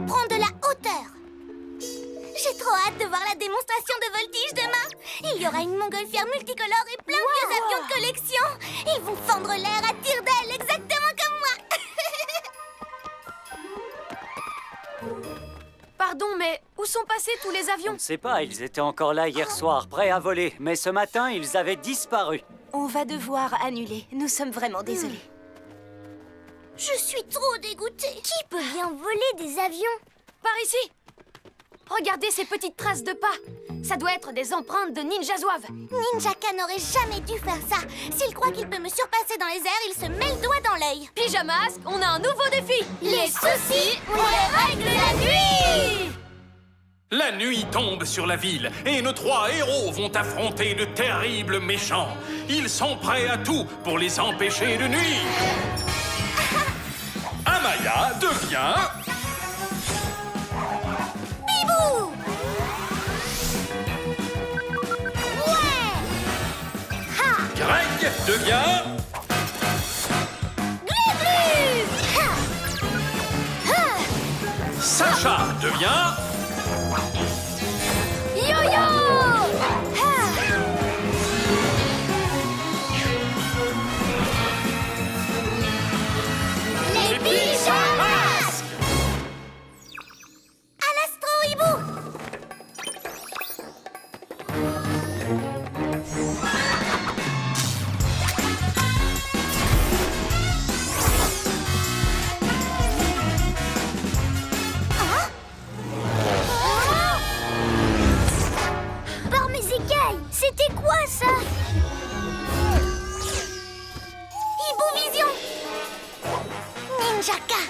prendre de la hauteur. J'ai trop hâte de voir la démonstration de voltige demain. Il y aura une montgolfière multicolore et plein de vieux avions de collection. Ils vont fendre l'air à tire d'aile, exactement comme moi. Pardon, mais où sont passés tous les On avions? ne sait pas, ils étaient encore là hier soir, prêts à voler. Mais ce matin, ils avaient disparu. On va devoir annuler. Nous sommes vraiment désolés. Je suis trop dégoûtée. Qui peut bien voler des avions? Par ici! Regardez ces petites traces de pas. Ça doit être des empreintes de Ninja Zouave. Ninjaka n'aurait jamais dû faire ça. S'il croit qu'il peut me surpasser dans les airs, il se met le doigt dans l'œil. Pyjamasque, on a un nouveau défi. Les soucis, on les règle la nuit. La nuit tombe sur la ville et nos 3 héros vont affronter de terribles méchants. Ils sont prêts à tout pour les empêcher de nuire. Amaya devient... Bibou! Ouais! Ha! Greg devient... Glu-glu! Ha! Ha! Sacha devient... Yo-yo! Ha! Les pyjamas! À l'astro-hibou! Par mes écailles! C'était quoi ça? Hibou Vision! Ninjaka!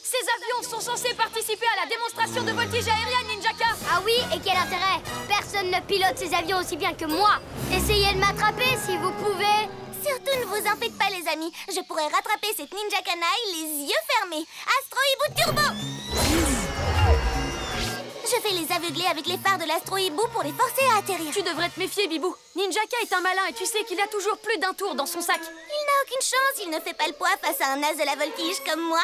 Ces avions sont censés participer à la démonstration de voltige aérienne, Ninjaka. Ah oui, et quel intérêt? Personne ne pilote ces avions aussi bien que moi. Essayez de m'attraper si vous pouvez. Surtout ne vous en faites pas, les amis. Je pourrais rattraper cette ninja canaille les yeux fermés. Astro Hibou Turbo! Je vais les aveugler avec les phares de l'Astro Hibou pour les forcer à atterrir. Tu devrais te méfier, Bibou. Ninjaka est un malin et tu sais qu'il a toujours plus d'un tour dans son sac. Il n'a aucune chance, il ne fait pas le poids face à un as de la voltige comme moi.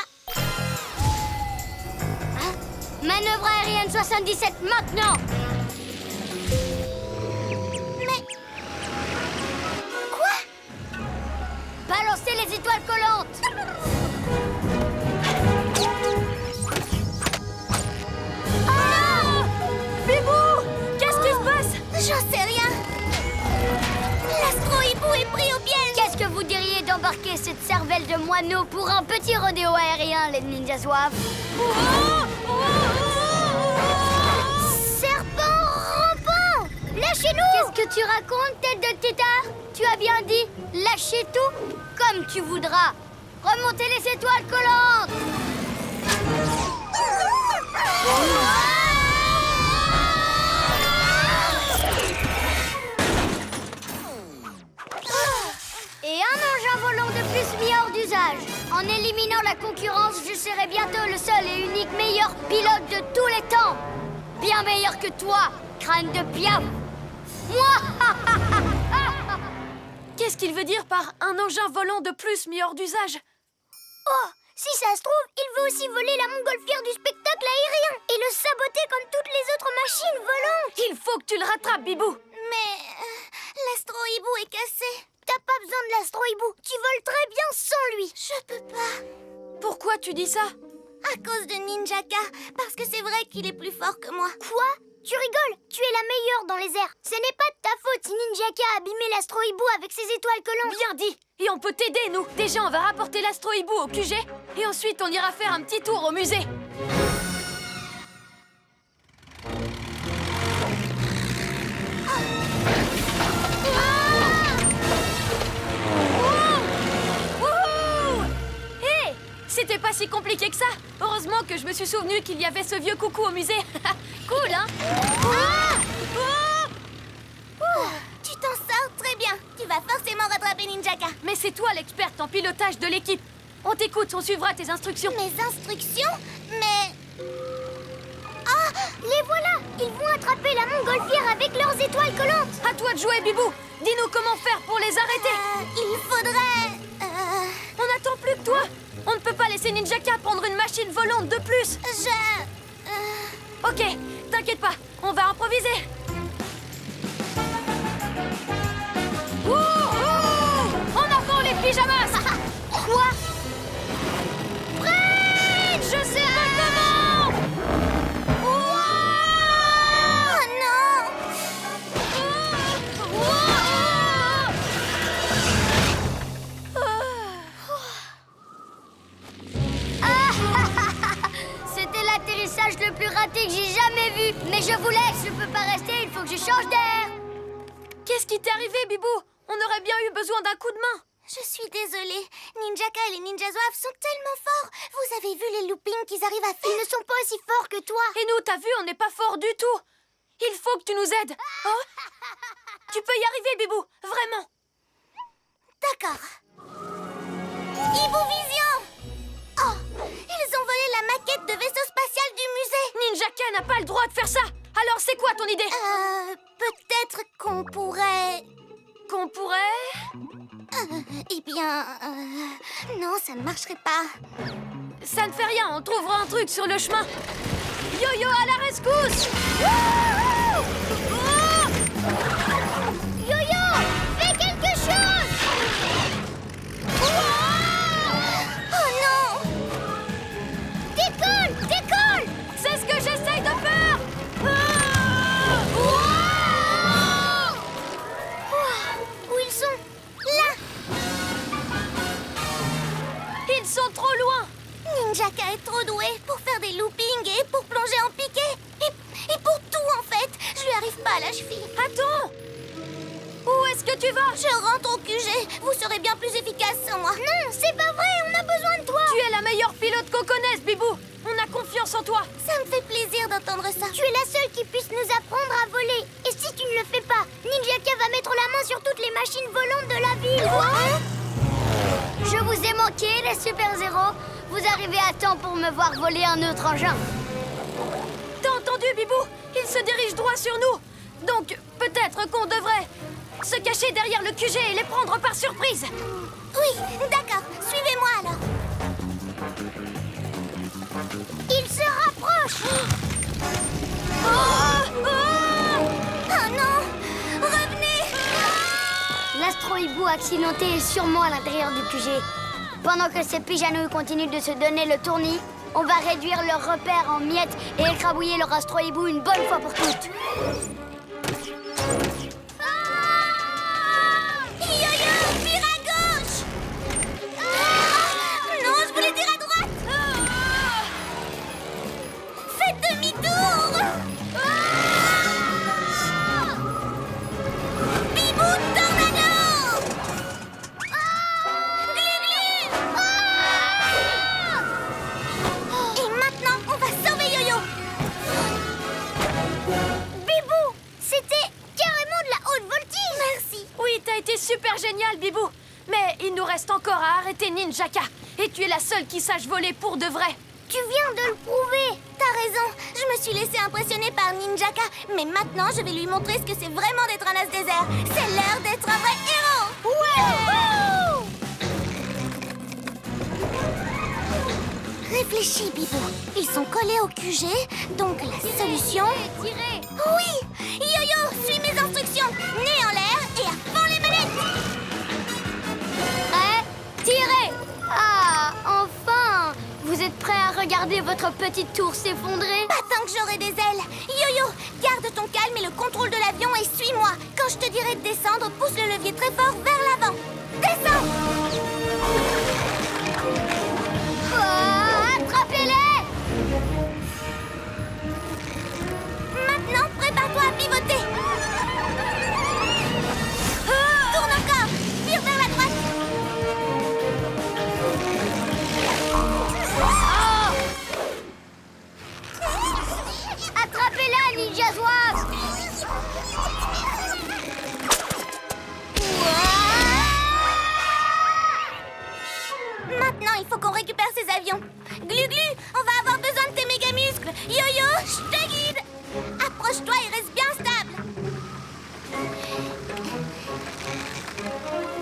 Manœuvre aérienne 77, maintenant! Mais... Quoi? Balancez les étoiles collantes! Ah! Bibou! Qu'est-ce qui se passe? J'en sais rien! L'astro-hibou est pris au piège! Qu'est-ce que vous diriez d'embarquer cette cervelle de moineau pour un petit rodéo aérien, les ninjas zouaves? Serpent rampant! Lâchez-nous! Qu'est-ce que tu racontes, tête de tétard? Tu as bien dit, lâchez tout? Comme tu voudras! Remontez les étoiles collantes! Et un engin volant de plus mis hors d'usage. En éliminant la concurrence, je serai bientôt le seul et unique meilleur pilote de tous les temps. Bien meilleur que toi, crâne de piaf. Moi! Qu'est-ce qu'il veut dire par un engin volant de plus mis hors d'usage? Oh, si ça se trouve, il veut aussi voler la montgolfière du spectacle aérien et le saboter comme toutes les autres machines volantes. Il faut que tu le rattrapes, Bibou. Mais l'astro-hibou est cassé. T'as pas besoin de l'astro-hibou. Tu voles très bien sans lui. Je peux pas. Pourquoi tu dis ça? À cause de Ninjaka. Parce que c'est vrai qu'il est plus fort que moi. Quoi? Tu rigoles? Tu es la meilleure dans les airs. Ce n'est pas de ta faute si Ninjaka a abîmé l'astro-hibou avec ses étoiles collantes. Bien dit. Et on peut t'aider, nous. Déjà, on va rapporter l'astro-hibou au QG. Et ensuite, on ira faire un petit tour au musée. C'était pas si compliqué que ça. Heureusement que je me suis souvenu qu'il y avait ce vieux coucou au musée. Cool, hein? Tu t'en sors très bien. Tu vas forcément rattraper Ninjaka. Mais c'est toi l'experte en pilotage de l'équipe. On t'écoute, on suivra tes instructions. Mes instructions? Mais... Ah! Les voilà! Ils vont attraper la montgolfière avec leurs étoiles collantes. À toi de jouer, Bibou. Dis-nous comment faire pour les arrêter. Il faudrait... On n'attend plus que toi. On ne peut pas laisser Ninjaka prendre machine volante de plus. Ok, t'inquiète pas, on va improviser. En avant les pyjamas. Quoi? Je sais pas comment. Oh non! C'était l'atterrissage le plus raté que j'ai jamais vu. Mais je vous laisse, je peux pas rester, il faut que je change d'air. Qu'est-ce qui t'est arrivé, Bibou? On aurait bien eu besoin d'un coup de main. Je suis désolée. Ninjaka et les ninjas zouaves sont tellement forts. Vous avez vu les loopings qu'ils arrivent à faire? Ils ne sont pas aussi forts que toi. Et nous, t'as vu, on n'est pas fort du tout. Il faut que tu nous aides. Oh, tu peux y arriver, Bibou, vraiment. D'accord. Hibovision! Oh, ils ont volé la maquette de vaisseau spatial du musée. Ninjaka n'a pas le droit de faire ça. Alors, c'est quoi ton idée? Peut-être qu'on pourrait... Qu'on pourrait... Eh bien... non, ça ne marcherait pas. Ça ne fait rien, on trouvera un truc sur le chemin. Yo-yo à la rescousse! Yo-yo, fais quelque chose! Oh non! Décolle, décolle! C'est ce que j'essaye de faire! Où ils sont? Là! Ils sont trop loin! Ninjaka est trop doué pour faire des loopings et pour plonger en piqué. Et pour tout, en fait. Je lui arrive pas à la cheville. Attends! Où est-ce que tu vas? Je rentre au QG. Vous serez bien plus efficace sans moi. Non, c'est pas vrai. On a besoin de toi. Tu es la meilleure pilote qu'on connaisse, Bibou! On a confiance en toi! Ça me fait plaisir d'entendre ça. Tu es la seule qui puisse nous apprendre à voler. Et si tu ne le fais pas, Ninjaka va mettre la main sur toutes les machines volantes de la ville. Quoi? Je vous ai manqué, les super-héros. Vous arrivez à temps pour me voir voler un autre engin. T'as entendu, Bibou? Il se dirige droit sur nous! Donc, peut-être qu'on devrait se cacher derrière le QG et les prendre par surprise! Oui, d'accord. Suivez-moi alors. Il se rapproche. Oh non! Revenez! L'astro-hibou accidenté est sûrement à l'intérieur du QG. Pendant que ces pyjanouilles continuent de se donner le tournis, on va réduire leurs repères en miettes et écrabouiller leur astro-hibou une bonne fois pour toutes. Yo-yo, vire à gauche! Non, je voulais dire à droite! Faites demi-tour! Bibou tornado! Et maintenant, on va sauver Yo-Yo! Bibou, c'était carrément de la haute voltige! Merci! Oui, t'as été super génial, Bibou! Mais il nous reste encore à arrêter Ninjaka. Et tu es la seule qui sache voler pour de vrai. Tu viens de le prouver! T'as raison, je me suis laissée impressionner par Ninjaka, mais maintenant je vais lui montrer ce que c'est vraiment d'être un as désert. C'est l'heure d'être un vrai héros! Réfléchis, Bibou. Ils sont collés au QG, donc la solution... Tirez! Oui! Yo-Yo, suis mes instructions! Nez en l'air et à fond les manettes! Prêt? Tirez! Ah, enfin! Vous êtes prêts à regarder votre petite tour s'effondrer? Pas tant que j'aurai des ailes! Yo-Yo, garde ton calme et le contrôle de l'avion et suis-moi! Quand je te dirai de descendre, pousse le levier très fort vers l'avant! Descends! Attrapez-les! Maintenant, prépare-toi à pivoter! Tourne encore! Vire vers la droite! Attrapez-la, ninja zouave! Maintenant, il faut qu'on récupère ces avions. Glu-glu, on va avoir besoin de tes méga muscles. Yo-yo, je te guide. Approche-toi et reste bien stable.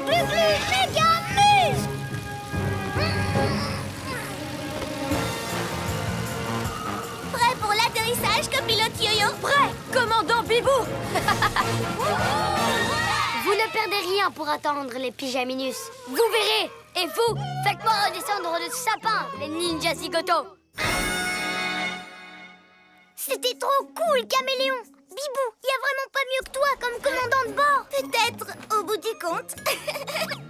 Glu-glu, méga muscles. Bibou! Vous ne perdez rien pour attendre les pyjaminus. Vous verrez. Et vous, faites-moi redescendre de ce sapin, les ninjas zigoto. C'était trop cool, Caméléon. Bibou, il y a vraiment pas mieux que toi comme commandant de bord. Peut-être au bout du compte.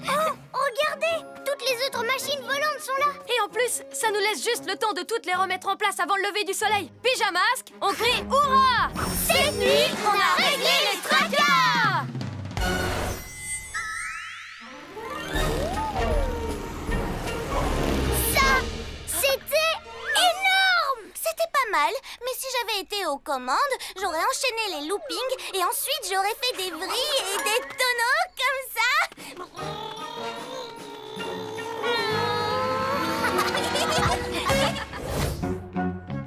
Oh, regardez, toutes les autres machines volantes sont là. Et en plus, ça nous laisse juste le temps de toutes les remettre en place avant le lever du soleil. Pyjamasque, on crie hurrah! Cette nuit, on a réglé les tracas. Ça, c'était énorme. C'était pas mal, mais si j'avais été aux commandes, j'aurais enchaîné les loopings et ensuite j'aurais fait des vrilles et des tonneaux comme ça.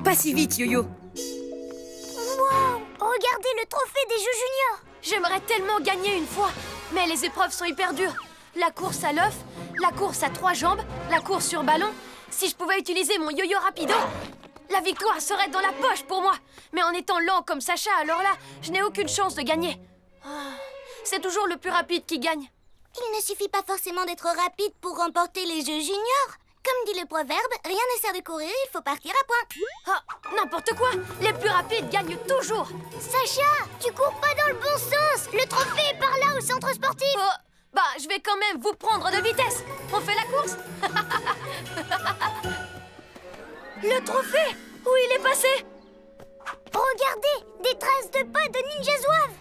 Pas si vite, Yo-Yo. Wow, regardez le trophée des Jeux juniors. J'aimerais tellement gagner une fois, mais les épreuves sont hyper dures. La course à l'œuf, la course à 3 jambes, la course sur ballon. Si je pouvais utiliser mon yo-yo rapido, la victoire serait dans la poche pour moi. Mais en étant lent comme Sacha, alors là, je n'ai aucune chance de gagner. C'est toujours le plus rapide qui gagne. Il ne suffit pas forcément d'être rapide pour remporter les Jeux juniors. Comme dit le proverbe, rien ne sert de courir, il faut partir à point. Ah, n'importe quoi. Les plus rapides gagnent toujours. Sacha, tu cours pas dans le bon sens. Le trophée est par là au centre sportif. Oh, bah, je vais quand même vous prendre de vitesse. On fait la course? Le trophée, où il est passé? Regardez, des traces de pas de Ninja Zouave.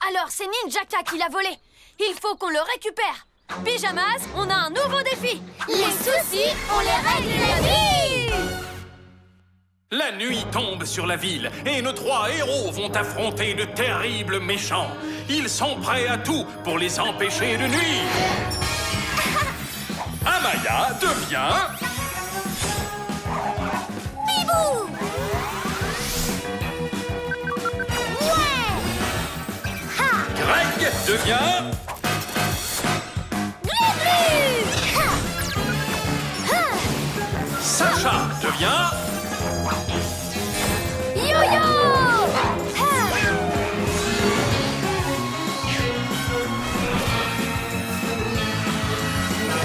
Alors, c'est Ninjaka qui l'a volé. Il faut qu'on le récupère. Pyjamas, on a un nouveau défi. Les soucis, on les règle la vie. La nuit tombe sur la ville et nos 3 héros vont affronter de terribles méchants. Ils sont prêts à tout pour les empêcher de nuire. Amaya devient... Bibou. Ouais. Ha. Greg devient... Sacha devient... Yo-yo.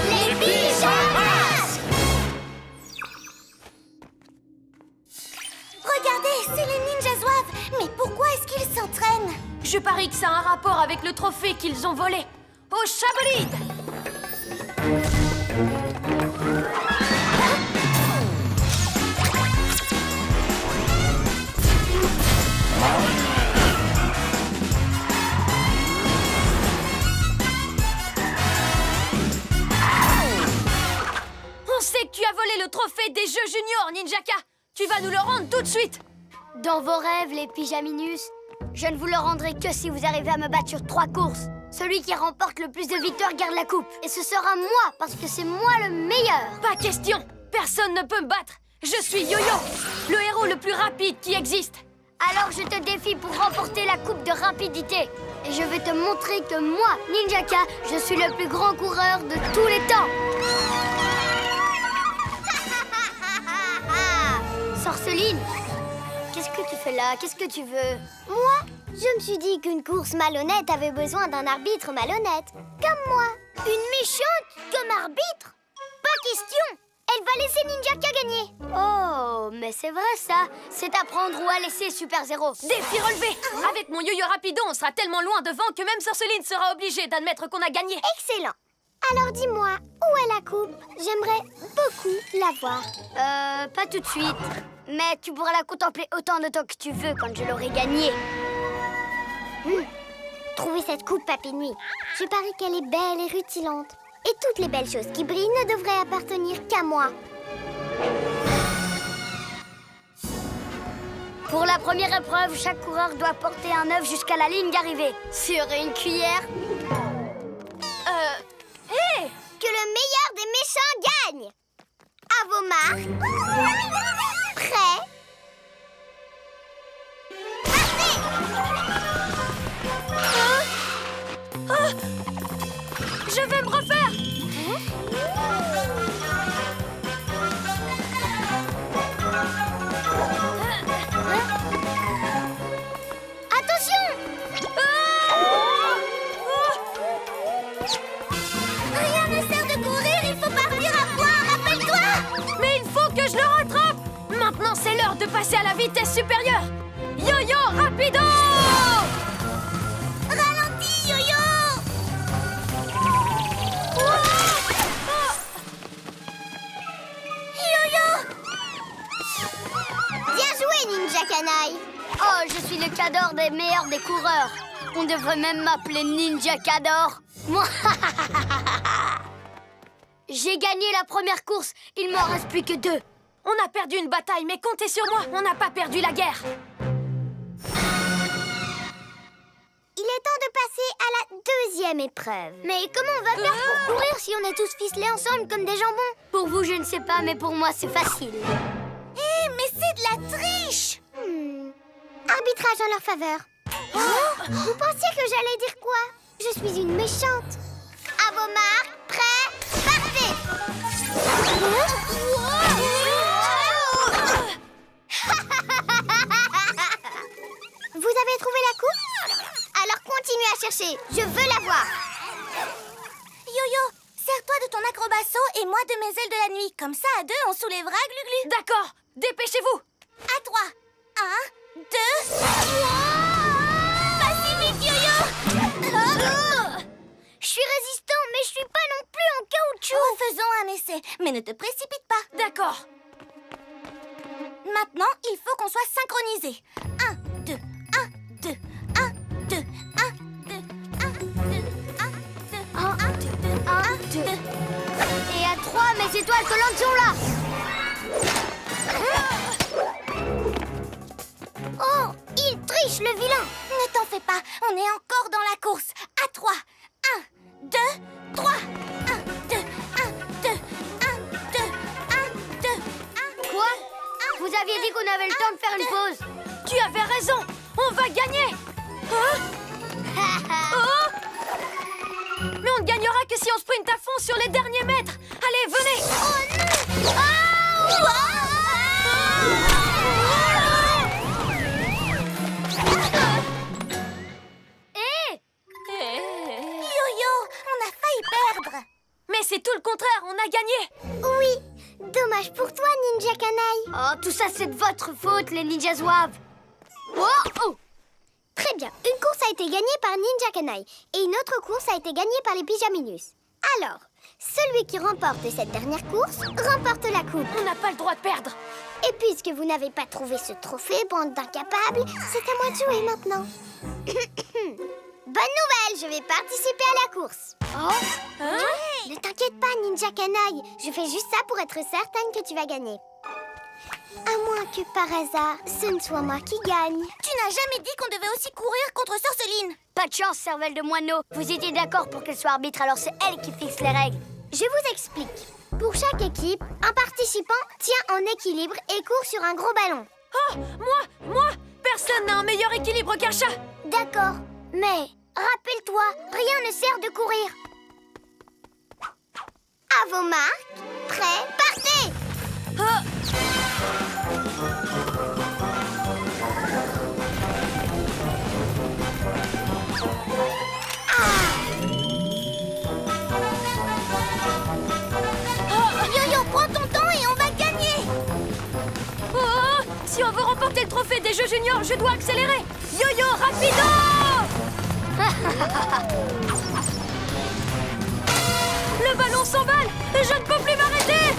Les pyjamas. Regardez, c'est les Ninja Zouaves. Mais pourquoi est-ce qu'ils s'entraînent? Je parie que ça a un rapport avec le trophée qu'ils ont volé. Au Chabolide! On sait que tu as volé le trophée des Jeux juniors, Ninjaka. Tu vas nous le rendre tout de suite. Dans vos rêves, les pyjaminus, je ne vous le rendrai que si vous arrivez à me battre sur 3 courses. Celui qui remporte le plus de victoires garde la coupe. Et ce sera moi, parce que c'est moi le meilleur. Pas question. Personne ne peut me battre. Je suis Yo-Yo, le héros le plus rapide qui existe. Alors je te défie pour remporter la coupe de rapidité. Et je vais te montrer que moi, Ninjaka, je suis le plus grand coureur de tous les temps. Sorceline, qu'est-ce que tu fais là? Qu'est-ce que tu veux? Moi, je me suis dit qu'une course malhonnête avait besoin d'un arbitre malhonnête. Comme moi. Une méchante comme arbitre? Pas question. Elle va laisser Ninjaka gagner. Oh, mais c'est vrai ça. C'est à prendre ou à laisser Super Zéro. Défi relevé. Avec mon yo-yo rapido, on sera tellement loin devant que même Sorceline sera obligée d'admettre qu'on a gagné. Excellent. Alors dis-moi, où est la coupe? J'aimerais beaucoup la voir. Pas tout de suite. Mais tu pourras la contempler autant de temps que tu veux quand je l'aurai gagnée. Trouvez cette coupe, Papy Nuit. Je parie qu'elle est belle et rutilante. Et toutes les belles choses qui brillent ne devraient appartenir qu'à moi. Pour la première épreuve, chaque coureur doit porter un œuf jusqu'à la ligne d'arrivée. Sur une cuillère. Hé! Que le meilleur des méchants gagne. À vos marques. Prêt. Je vais me refaire. Attention. de passer à la vitesse supérieure. Yo-yo rapido! Ralentis, Yo-Yo! Yo-Yo! Bien joué, Ninja Canaille! Oh, je suis le Cador des meilleurs des coureurs. On devrait même m'appeler Ninja Cador. Moi, j'ai gagné la première course. Il m'en reste plus que 2. On a perdu une bataille, mais comptez sur moi, on n'a pas perdu la guerre. Il est temps de passer à la deuxième épreuve. Mais comment on va faire pour courir si on est tous ficelés ensemble comme des jambons? Pour vous, je ne sais pas, mais pour moi, c'est facile. Mais c'est de la triche! Arbitrage en leur faveur. Vous pensiez que j'allais dire quoi? Je suis une méchante. À vos marques, prêts, partez! Vous avez trouvé la coupe? Alors continuez à chercher, je veux la voir. Yo-Yo, sers-toi de ton acrobasso et moi de mes ailes de la nuit. Comme ça, à 2, on soulèvera Glu-Glu. D'accord, dépêchez-vous. À 3. 1, 2... Pas si vite, Yo-Yo! Je suis résistant, mais je suis pas non plus en caoutchouc. Faisons un essai, mais ne te précipite pas. D'accord. Maintenant, il faut qu'on soit synchronisés. 1, 2, 1, 2, 1, 2, 1, 2, 1, 2, 1, 2, 1, 2, 1, 2. Et à 3, mes étoiles collantes sont là. Oh, il triche, le vilain. Ne t'en fais pas, on est encore dans la course. À 3. 1, 2, 3. 1, 2, 1, 2, 1, 2, 1, 2, 1. Quoi? Vous aviez dit qu'on avait le temps de faire une pause. Tu avais raison, on va gagner. Mais on ne gagnera que si on sprinte à fond sur les derniers mètres. Allez, venez. Oh non! Yo-Yo, on a failli perdre. Mais c'est tout le contraire, on a gagné. Oui, dommage pour toi, Ninja Canaille. Oh, tout ça, c'est de votre faute, les Ninja Zouaves. Oh! Très bien, une course a été gagnée par Ninja Canaille et une autre course a été gagnée par les Pyjaminus. Alors, celui qui remporte cette dernière course remporte la coupe. On n'a pas le droit de perdre. Et puisque vous n'avez pas trouvé ce trophée, bande d'incapables, c'est à moi de jouer maintenant. Bonne nouvelle, je vais participer à la course. Oh, ne t'inquiète pas, Ninja Canaille. Je fais juste ça pour être certaine que tu vas gagner. À moins que par hasard, ce ne soit moi qui gagne. Tu n'as jamais dit qu'on devait aussi courir contre Sorceline. Pas de chance, cervelle de moineau. Vous étiez d'accord pour qu'elle soit arbitre, alors c'est elle qui fixe les règles. Je vous explique. Pour chaque équipe, un participant tient en équilibre et court sur un gros ballon. Oh, moi, personne n'a un meilleur équilibre qu'un chat. D'accord, mais rappelle-toi, rien ne sert de courir. À vos marques, prêts, partez! Yo-Yo, prends ton temps et on va gagner. Oh, si on veut remporter le trophée des Jeux Juniors, je dois accélérer. Yo-yo, rapido! Le ballon s'emballe et je ne peux plus m'arrêter.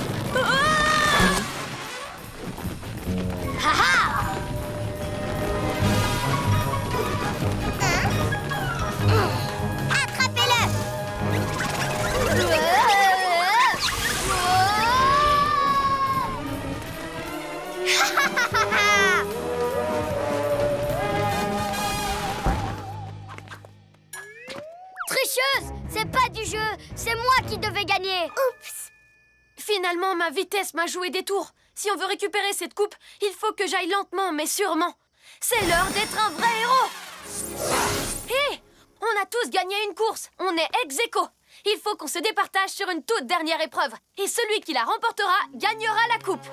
Tricheuse! C'est pas du jeu! C'est moi qui devais gagner! Oups! Finalement, ma vitesse m'a joué des tours. Si on veut récupérer cette coupe, il faut que j'aille lentement, mais sûrement. C'est l'heure d'être un vrai héros! Hé! On a tous gagné une course. On est ex-aequo. Il faut qu'on se départage sur une toute dernière épreuve. Et celui qui la remportera gagnera la coupe.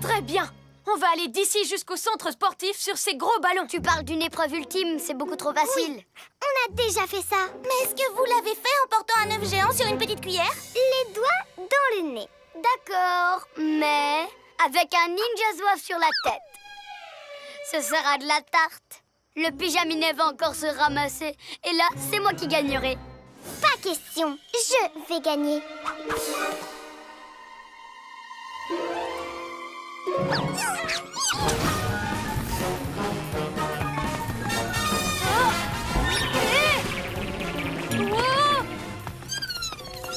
Très bien. On va aller d'ici jusqu'au centre sportif sur ces gros ballons. Tu parles d'une épreuve ultime, c'est beaucoup trop facile. On a déjà fait ça. Mais est-ce que vous l'avez fait en portant un œuf géant sur une petite cuillère? Les doigts dans le nez. D'accord, mais avec un ninja zouave sur la tête. Ce sera de la tarte. Le pyjaminet va encore se ramasser. Et là, c'est moi qui gagnerai. Pas question, je vais gagner. Wow!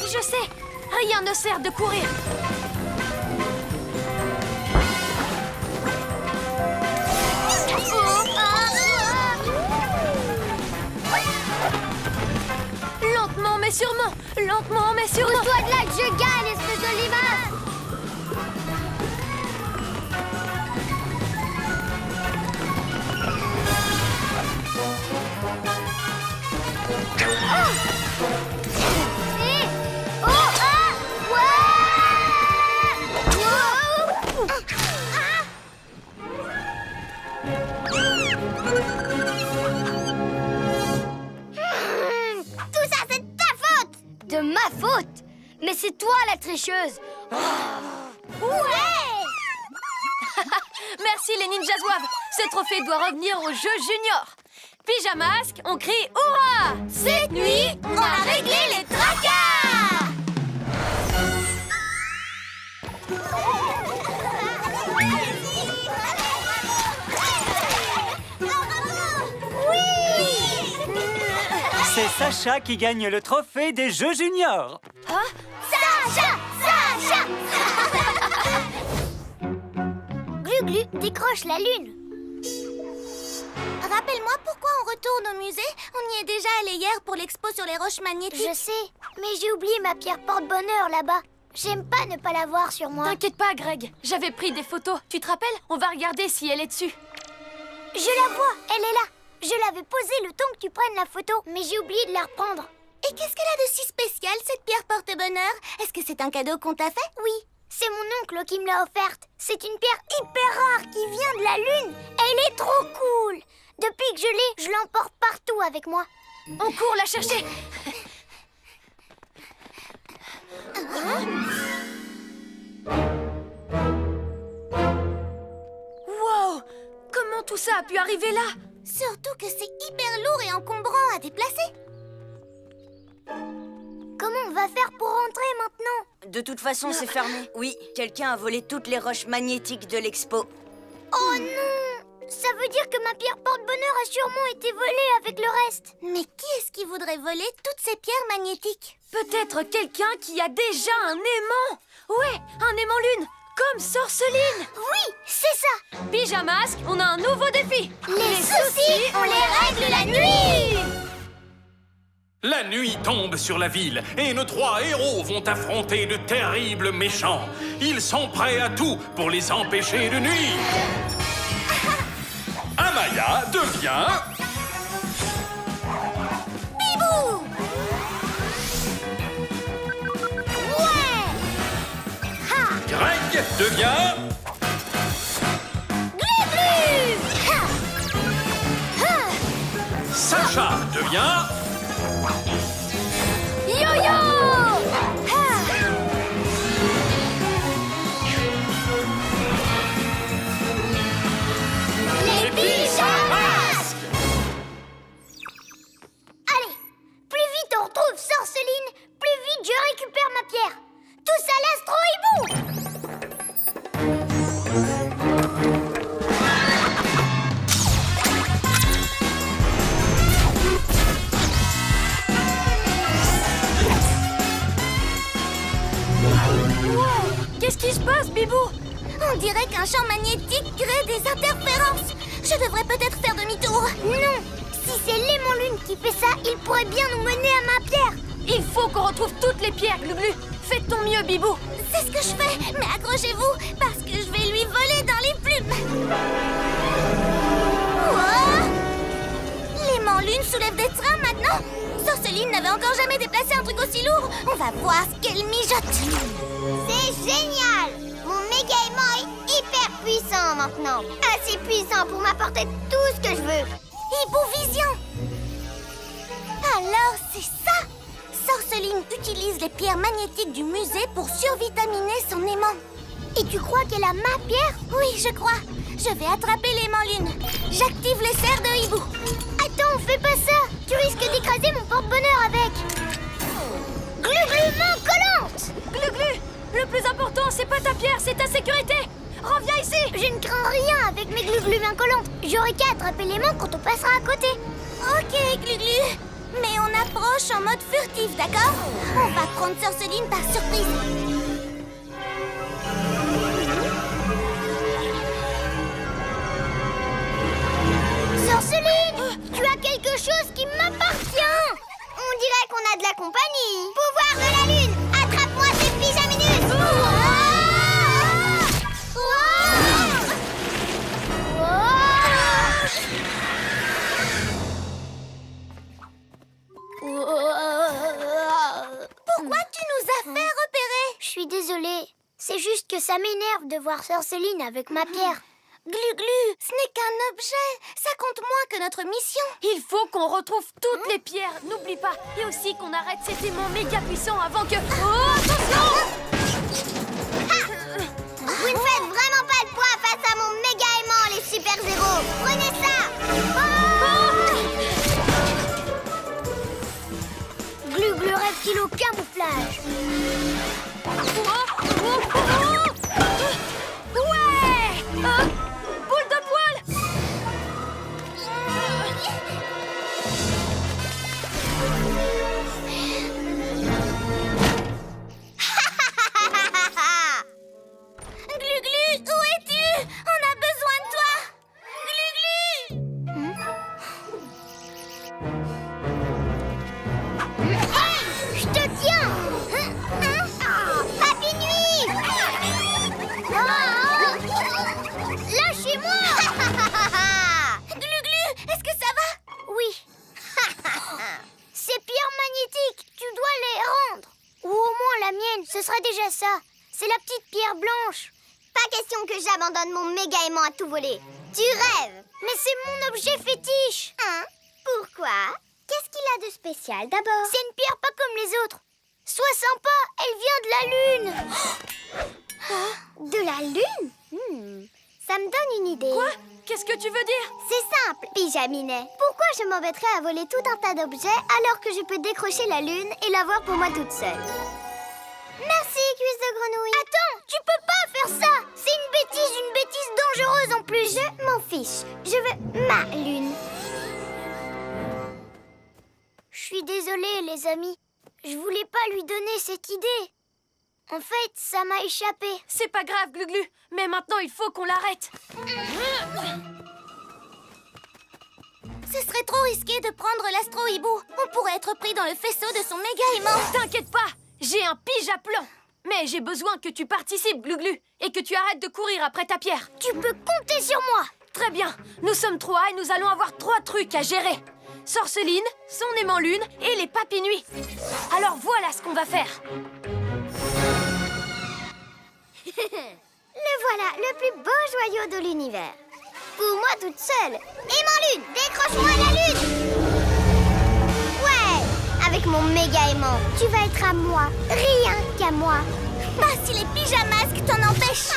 Je sais, rien ne sert de courir. Lentement mais sûrement, lentement mais sûrement. Pousse-toi de là que je gagne, espèce de limace. Tout ça, c'est de ta faute! De ma faute. Mais c'est toi la tricheuse. Ouais! Merci les ninjas zouaves. Ce trophée doit revenir au jeu junior. Pyjamasque, on crie hurrah! Cette nuit, on a réglé les tracas! C'est Sacha qui gagne le trophée des Jeux juniors. Sacha! Sacha! Glu-Glu décroche la lune. Rappelle-moi pourquoi on retourne au musée. On y est déjà allé hier pour l'expo sur les roches magnétiques. Je sais, mais j'ai oublié ma pierre porte-bonheur là-bas. J'aime pas ne pas l'avoir sur moi. T'inquiète pas, Greg. J'avais pris des photos. Tu te rappelles? On va regarder si elle est dessus. Je la vois, elle est là. Je l'avais posée le temps que tu prennes la photo, mais j'ai oublié de la reprendre. Et qu'est-ce qu'elle a de si spécial, cette pierre porte-bonheur? Est-ce que c'est un cadeau qu'on t'a fait? Oui, c'est mon oncle qui me l'a offerte. C'est une pierre hyper rare qui vient de la Lune. Elle est trop cool. Depuis que je l'ai, je l'emporte partout avec moi. On court la chercher. Wow! Comment tout ça a pu arriver là? Surtout que c'est hyper lourd et encombrant à déplacer. Comment on va faire pour rentrer maintenant? De toute façon, c'est fermé. Oui, quelqu'un a volé toutes les roches magnétiques de l'expo. Oh non! Ça veut dire que ma pierre porte-bonheur a sûrement été volée avec le reste. Mais qui est-ce qui voudrait voler toutes ces pierres magnétiques? Peut-être quelqu'un qui a déjà un aimant. Ouais, un aimant lune, comme Sorceline. Oui, c'est ça. Pyjamasque, on a un nouveau défi. Les soucis, on les règle la nuit. La nuit tombe sur la ville et nos 3 héros vont affronter de terribles méchants. Ils sont prêts à tout pour les empêcher de nuire. Amaya devient... Bibou! Ouais! Greg devient... Glu-Glu! Sacha devient... Yo-yo! Les pyjamas! Allez, plus vite on retrouve Sorceline, plus vite je récupère ma pierre. Tous à l'astro hibou! Qu'est-ce qui se passe, Bibou? On dirait qu'un champ magnétique crée des interférences. Je devrais peut-être faire demi-tour. Non, si c'est l'aimant lune qui fait ça, il pourrait bien nous mener à ma pierre. Il faut qu'on retrouve toutes les pierres, Glu-Glu. Fais de ton mieux, Bibou. C'est ce que je fais, mais accrochez-vous, parce que je vais lui voler dans les plumes. Wow! L'aimant lune soulève des trains maintenant. Sorceline n'avait encore jamais déplacé un truc aussi lourd. On va voir ce qu'elle mijote. C'est génial! Mon méga aimant est hyper puissant maintenant. Assez puissant pour m'apporter tout ce que je veux. Hibou Vision. Alors c'est ça. Sorceline utilise les pierres magnétiques du musée pour survitaminer son aimant. Et tu crois qu'elle a ma pierre? Oui, je crois. Je vais attraper l'aimant lune. J'active les serres de hibou. Attends, fais pas ça. Tu risques d'écraser mon porte-bonheur avec. Glu-glu-main collante. Glu-glu, le plus important, c'est pas ta pierre, c'est ta sécurité. Reviens ici. Je ne crains rien avec mes glu-glu-mains collantes. J'aurai qu'à attraper l'aimant quand on passera à côté. Ok, Glu-glu. Mais on approche en mode furtif, d'accord? On va prendre Sorceline par surprise. Sorceline, tu as quelque chose qui m'appartient. On dirait qu'on a de la compagnie. Pouvoir de la lune, attrape-moi ces pyjaminus. Pourquoi tu nous as fait repérer? Je suis désolée. C'est juste que ça m'énerve de voir Sorceline avec ma pierre. Glu-glu, ce n'est qu'un objet. Ça compte moins que notre mission. Il faut qu'on retrouve toutes les pierres, n'oublie pas. Et aussi qu'on arrête cet aimant méga puissant avant que... Oh, attention! Vous ne faites vraiment pas le poids face à mon méga aimant, les super-héros. Prenez ça. Glu-glu reptile au camouflage. Ouais! Boule de poil! Glu-glu, où es-tu? On a besoin de toi. Glu-glu! Hey, je te tiens. Papy Nuit. Lâchez-moi. Glu-glu, est-ce que ça va? Oui. Ces pierres magnétiques, tu dois les rendre. Ou au moins la mienne, ce serait déjà ça. C'est la petite pierre blanche. Pas question que j'abandonne mon méga aimant à tout voler. Tu rêves. Mais c'est mon objet fétiche. Hein? Pourquoi? Qu'est-ce qu'il a de spécial d'abord? C'est une pierre pas comme les autres. Sois sympa, elle vient de la lune. De la lune? Ça me donne une idée. Quoi? Qu'est-ce que tu veux dire? C'est simple, Pyjaminet. Pourquoi je m'embêterais à voler tout un tas d'objets alors que je peux décrocher la lune et l'avoir pour moi toute seule? Merci, cuisse de grenouille. Attends, tu peux pas faire ça. C'est une bêtise dangereuse en plus. Je m'en fiche. Je veux ma lune. Je suis désolée, les amis. Je voulais pas lui donner cette idée. En fait, ça m'a échappé. C'est pas grave, Glu-glu, mais maintenant il faut qu'on l'arrête. Ce serait trop risqué de prendre l'astro-hibou. On pourrait être pris dans le faisceau de son méga aimant. T'inquiète pas, j'ai un pyjaplan. Mais j'ai besoin que tu participes, Glu-glu, et que tu arrêtes de courir après ta pierre. Tu peux compter sur moi. Très bien, nous sommes 3 et nous allons avoir 3 trucs à gérer. Sorceline, son aimant lune et les papy nuits. Alors voilà ce qu'on va faire. Le voilà, le plus beau joyau de l'univers. Pour moi toute seule. Aimant lune, décroche-moi la lune. Ouais, avec mon méga aimant, tu vas être à moi, rien qu'à moi. Pas si les pyjamasques t'en empêchent.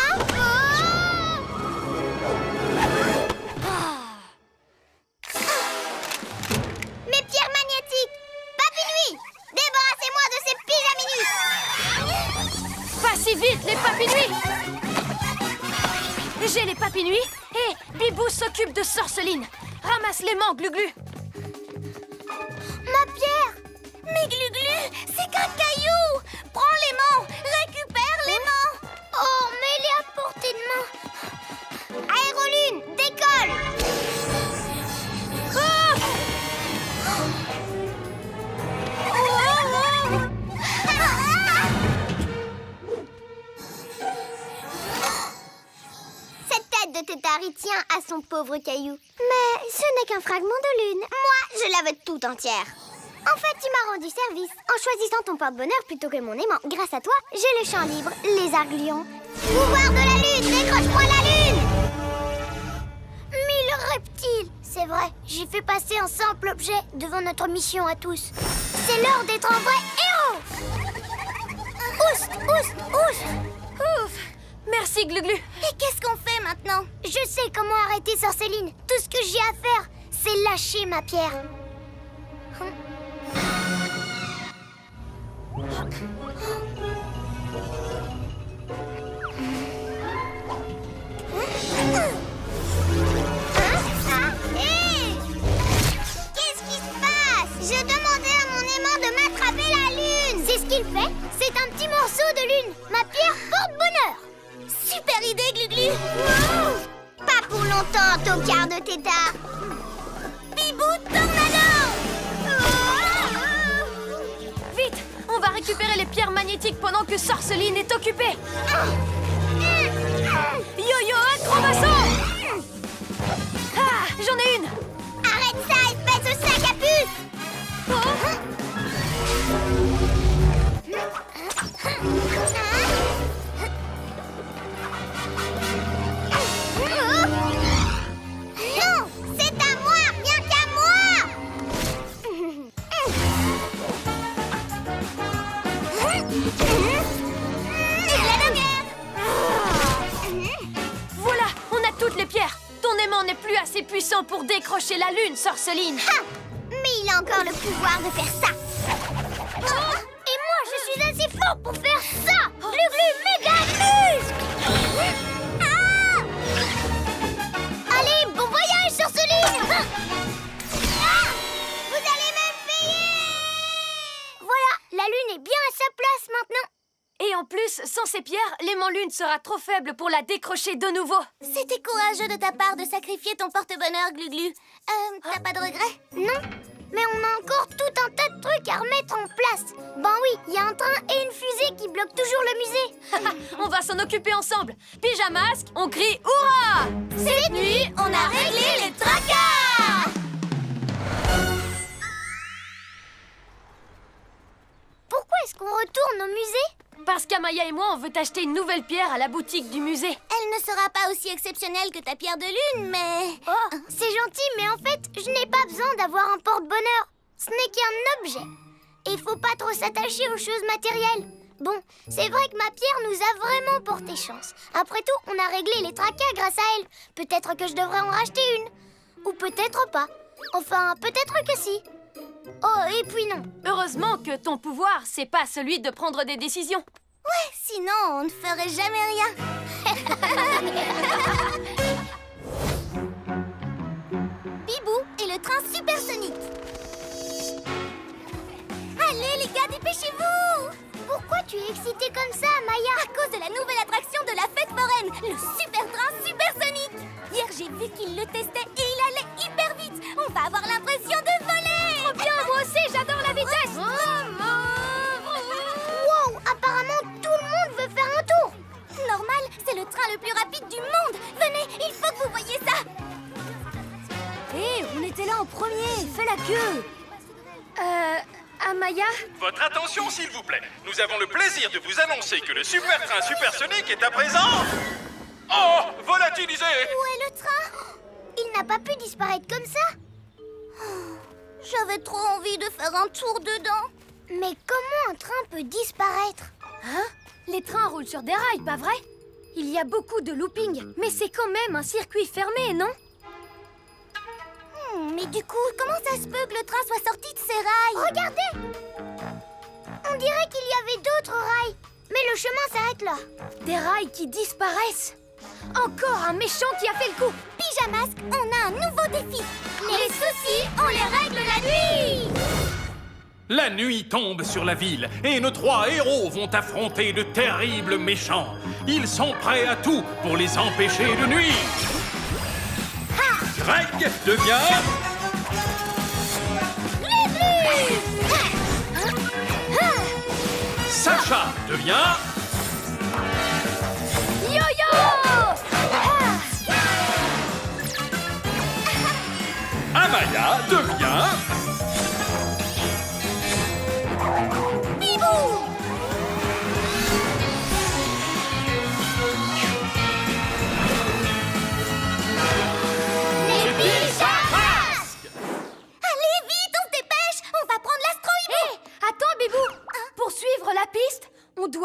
Mes pierres magnétiques. Papy Nuit, débarrassez-moi de ces pyjaminus. Pas si vite, les papy nuits. J'ai les papy nuits et Bibou s'occupe de Sorceline. Ramasse l'aimant, Glu-glu. Ma pierre. Mais Glu-glu, c'est qu'un caillou. Prends l'aimant, récupère l'aimant. Oh, mais il est à portée de main. Aérolune, décolle. Cette tête de tétari tient à son pauvre caillou. Mais ce n'est qu'un fragment de lune. Moi, je la veux toute entière. En fait, tu m'as rendu service en choisissant ton porte-bonheur plutôt que mon aimant. Grâce à toi, j'ai le champ libre, les argulions. Pouvoir de la lune, décroche-moi la lune. Mille reptiles. C'est vrai, j'ai fait passer un simple objet devant notre mission à tous. C'est l'heure d'être un vrai héros. Oust, oust, oust. Ouf! Merci, Gluglu. Et qu'est-ce qu'on fait maintenant? Je sais comment arrêter Sorceline. Tout ce que j'ai à faire, c'est lâcher ma pierre. Hé! Qu'est-ce qui se passe? Je demandais à mon aimant de m'attraper la lune. C'est ce qu'il fait. C'est un petit morceau de lune. Ma pierre porte bonheur. Super idée, Gluglu. Pas pour longtemps, tocard de tétard. Bibou tornado. Vite! On va récupérer les pierres magnétiques pendant que Sorceline est occupée. Yo-yo, acrobasso! Ah, j'en ai une! Arrête ça, espèce de sac à puce. Non, c'est à moi, rien qu'à moi. Voilà, on a toutes les pierres. Ton aimant n'est plus assez puissant pour décrocher la lune, Sorceline. Ha! Mais il a encore le pouvoir de faire ça. Et moi, je suis assez fort pour faire ça. Gluglu méga muscle. Ah! Allez, bon voyage, Sorceline. Vous allez même payer. Voilà, la lune est bien à sa place maintenant. Et en plus, sans ces pierres, l'aimant lune sera trop faible pour la décrocher de nouveau. C'était courageux de ta part de sacrifier ton porte-bonheur, Gluglu. T'as pas de regrets? Non, mais on a encore tout un tas de trucs à remettre en place. Ben oui, il y a un train et une fusée qui bloquent toujours le musée. On va s'en occuper ensemble. Pyjamasque, on crie hurrah! Cette nuit, on a réglé les tracas. Pourquoi est-ce qu'on retourne au musée? Parce qu'Amaya et moi, on veut acheter une nouvelle pierre à la boutique du musée. Elle ne sera pas aussi exceptionnelle que ta pierre de lune, mais... Oh, c'est gentil, mais en fait, je n'ai pas besoin d'avoir un porte-bonheur. Ce n'est qu'un objet. Et il faut pas trop s'attacher aux choses matérielles. Bon, c'est vrai que ma pierre nous a vraiment porté chance. Après tout, on a réglé les tracas grâce à elle. Peut-être que je devrais en racheter une. Ou peut-être pas. Enfin, peut-être que si. Oh, et puis non. Heureusement que ton pouvoir, c'est pas celui de prendre des décisions. Ouais, sinon, on ne ferait jamais rien. Bibou et le train supersonique. Allez, les gars, dépêchez-vous. Pourquoi tu es excitée comme ça, Maya? À cause de la nouvelle attraction de la fête foraine, le super train supersonique. Hier, j'ai vu qu'il le testait et il allait hyper vite. On va avoir l'impression de voler. Trop bien, moi aussi, j'adore la vitesse. Wow, apparemment, tout le monde veut faire un tour. Normal, c'est le train le plus rapide du monde. Venez, il faut que vous voyiez ça. Hé, on était là en premier. Fais la queue. Amaya? Votre attention, s'il vous plaît. Nous avons le plaisir de vous annoncer que le super train supersonique est à présent... Oh, volatilisé. Où est le train? Il n'a pas pu disparaître comme ça. J'avais trop envie de faire un tour dedans. Mais comment un train peut disparaître? Hein? Les trains roulent sur des rails, pas vrai? Il y a beaucoup de looping, mais c'est quand même un circuit fermé, non? Mais du coup, comment ça se peut que le train soit sorti de ses rails? Regardez! On dirait qu'il y avait d'autres rails. Mais le chemin s'arrête là. Des rails qui disparaissent. Encore un méchant qui a fait le coup. Pyjamasque, on a un nouveau défi. Les soucis, on les règle la nuit. La nuit tombe sur la ville et nos 3 héros vont affronter de terribles méchants. Ils sont prêts à tout pour les empêcher de nuire. Greg devient... Sacha devient... Yo-yo! Amaya devient... Allez, vite, on se dépêche. On va prendre l'astro-hippo.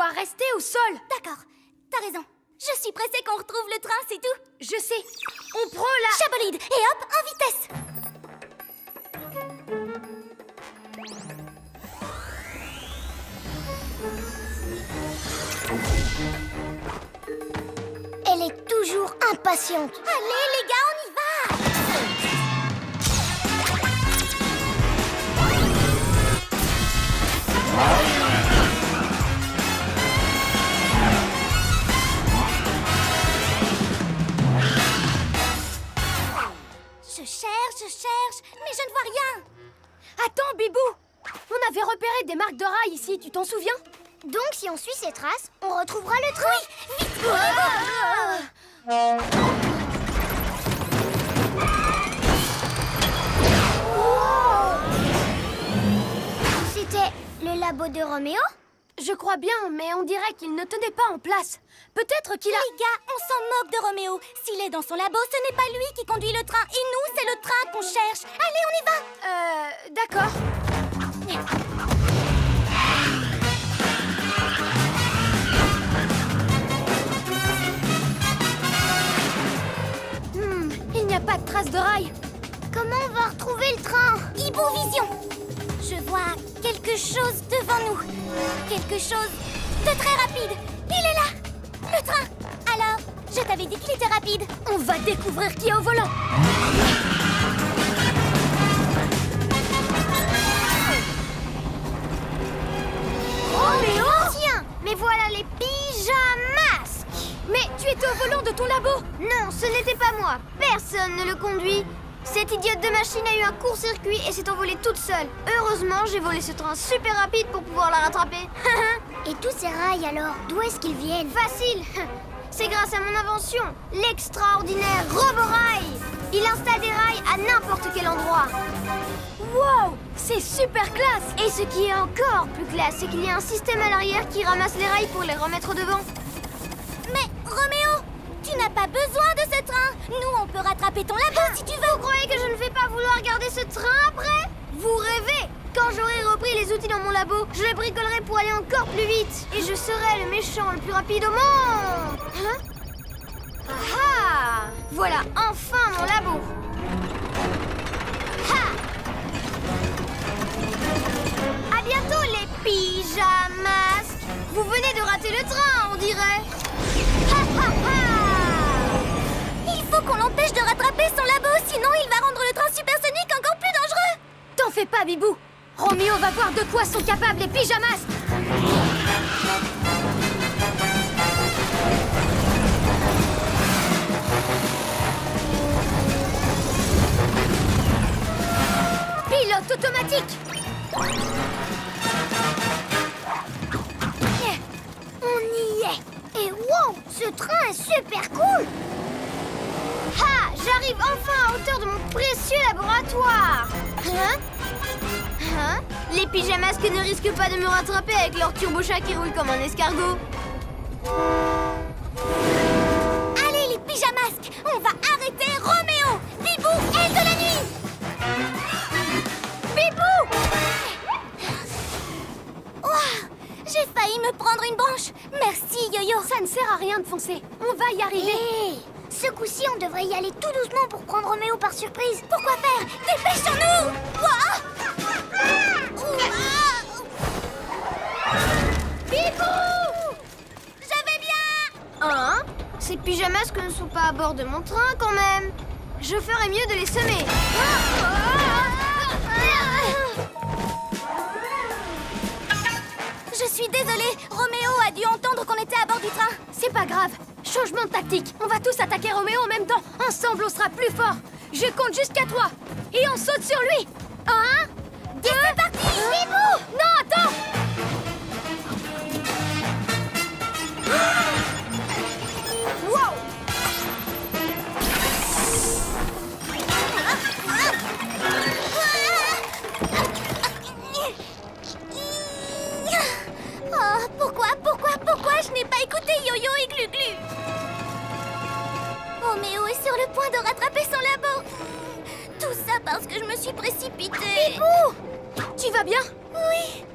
doit rester au sol. D'accord, t'as raison. Je suis pressée qu'on retrouve le train, c'est tout. Je sais. On prend la... Chabolide, et hop, en vitesse. Elle est toujours impatiente. Allez, les gars, on y va. Je cherche, mais je ne vois rien. Attends, Bibou. On avait repéré des marques de rails ici, tu t'en souviens? Donc, si on suit ces traces, on retrouvera le train. Oui, vite. C'était le labo de Roméo? Je crois bien, mais on dirait qu'il ne tenait pas en place. Peut-être qu'il a... Les gars, on s'en moque de Roméo. S'il est dans son labo, ce n'est pas lui qui conduit le train. Et nous, c'est le train qu'on cherche. Allez, on y va. D'accord. Il n'y a pas de trace de rail. Comment on va retrouver le train? Hibou-vision. Je vois quelque chose devant nous. Quelque chose de très rapide. Il est là. Le train. Alors, je t'avais dit qu'il était rapide. On va découvrir qui est au volant. Roméo? Tiens, mais voilà les pyjamasques. Mais tu étais au volant de ton labo. Non, ce n'était pas moi. Personne ne le conduit. Cette idiote de machine a eu un court-circuit et s'est envolée toute seule. Heureusement, j'ai volé ce train super rapide pour pouvoir la rattraper. Et tous ces rails alors, d'où est-ce qu'ils viennent? Facile. C'est grâce à mon invention, l'extraordinaire Roborail. Il installe des rails à n'importe quel endroit. Wow, c'est super classe. Et ce qui est encore plus classe, c'est qu'il y a un système à l'arrière qui ramasse les rails pour les remettre devant. Mais, Roméo, tu n'as pas besoin de ce train. Nous, on peut rattraper ton labo si tu veux. Vous croyez que je ne vais pas vouloir garder ce train après? Vous rêvez? Quand j'aurai repris les outils dans mon labo, je les bricolerai pour aller encore plus vite. Et je serai le méchant le plus rapide au monde. Hein? Ah! Voilà enfin mon labo. Ha! À bientôt les pyjamasques. Vous venez de rater le train, on dirait. Ha ha ha! Il faut qu'on l'empêche de rattraper son labo, sinon il va rendre le train supersonique encore plus dangereux. T'en fais pas, Bibou. Roméo va voir de quoi sont capables les pyjamasques. Pilote automatique. On y est. Et wow, ce train est super cool. Ha! J'arrive enfin à hauteur de mon précieux laboratoire. Hein? Hein? Les pyjamasques ne risquent pas de me rattraper avec leur turbo-chat qui roule comme un escargot. Allez, les pyjamasques, on va arrêter Roméo. Bibou, aile de la nuit. Bibou! Ouah, j'ai failli me prendre une branche. Merci, Yo-Yo. Ça ne sert à rien de foncer. On va y arriver. Hé! Ce coup-ci, on devrait y aller tout doucement pour prendre Roméo par surprise. Pourquoi faire? Dépêchons-nous. Ouah. Bibou! Je vais bien. Hein? Ces pyjamasques ne sont pas à bord de mon train quand même. Je ferais mieux de les semer. Je suis désolée, Roméo a dû entendre qu'on était à bord du train. C'est pas grave. Changement de tactique. On va tous attaquer Roméo en même temps. Ensemble, on sera plus fort. Je compte jusqu'à 3. Et on saute sur lui. 1, 2... C'est parti. Bibou! Non, attends! Wow! Oh, pourquoi je n'ai pas écouté Yo-Yo et Glu-Glu? Roméo est sur le point de rattraper son labo. Tout ça parce que je me suis précipitée. Bibou! Tu vas bien? Oui,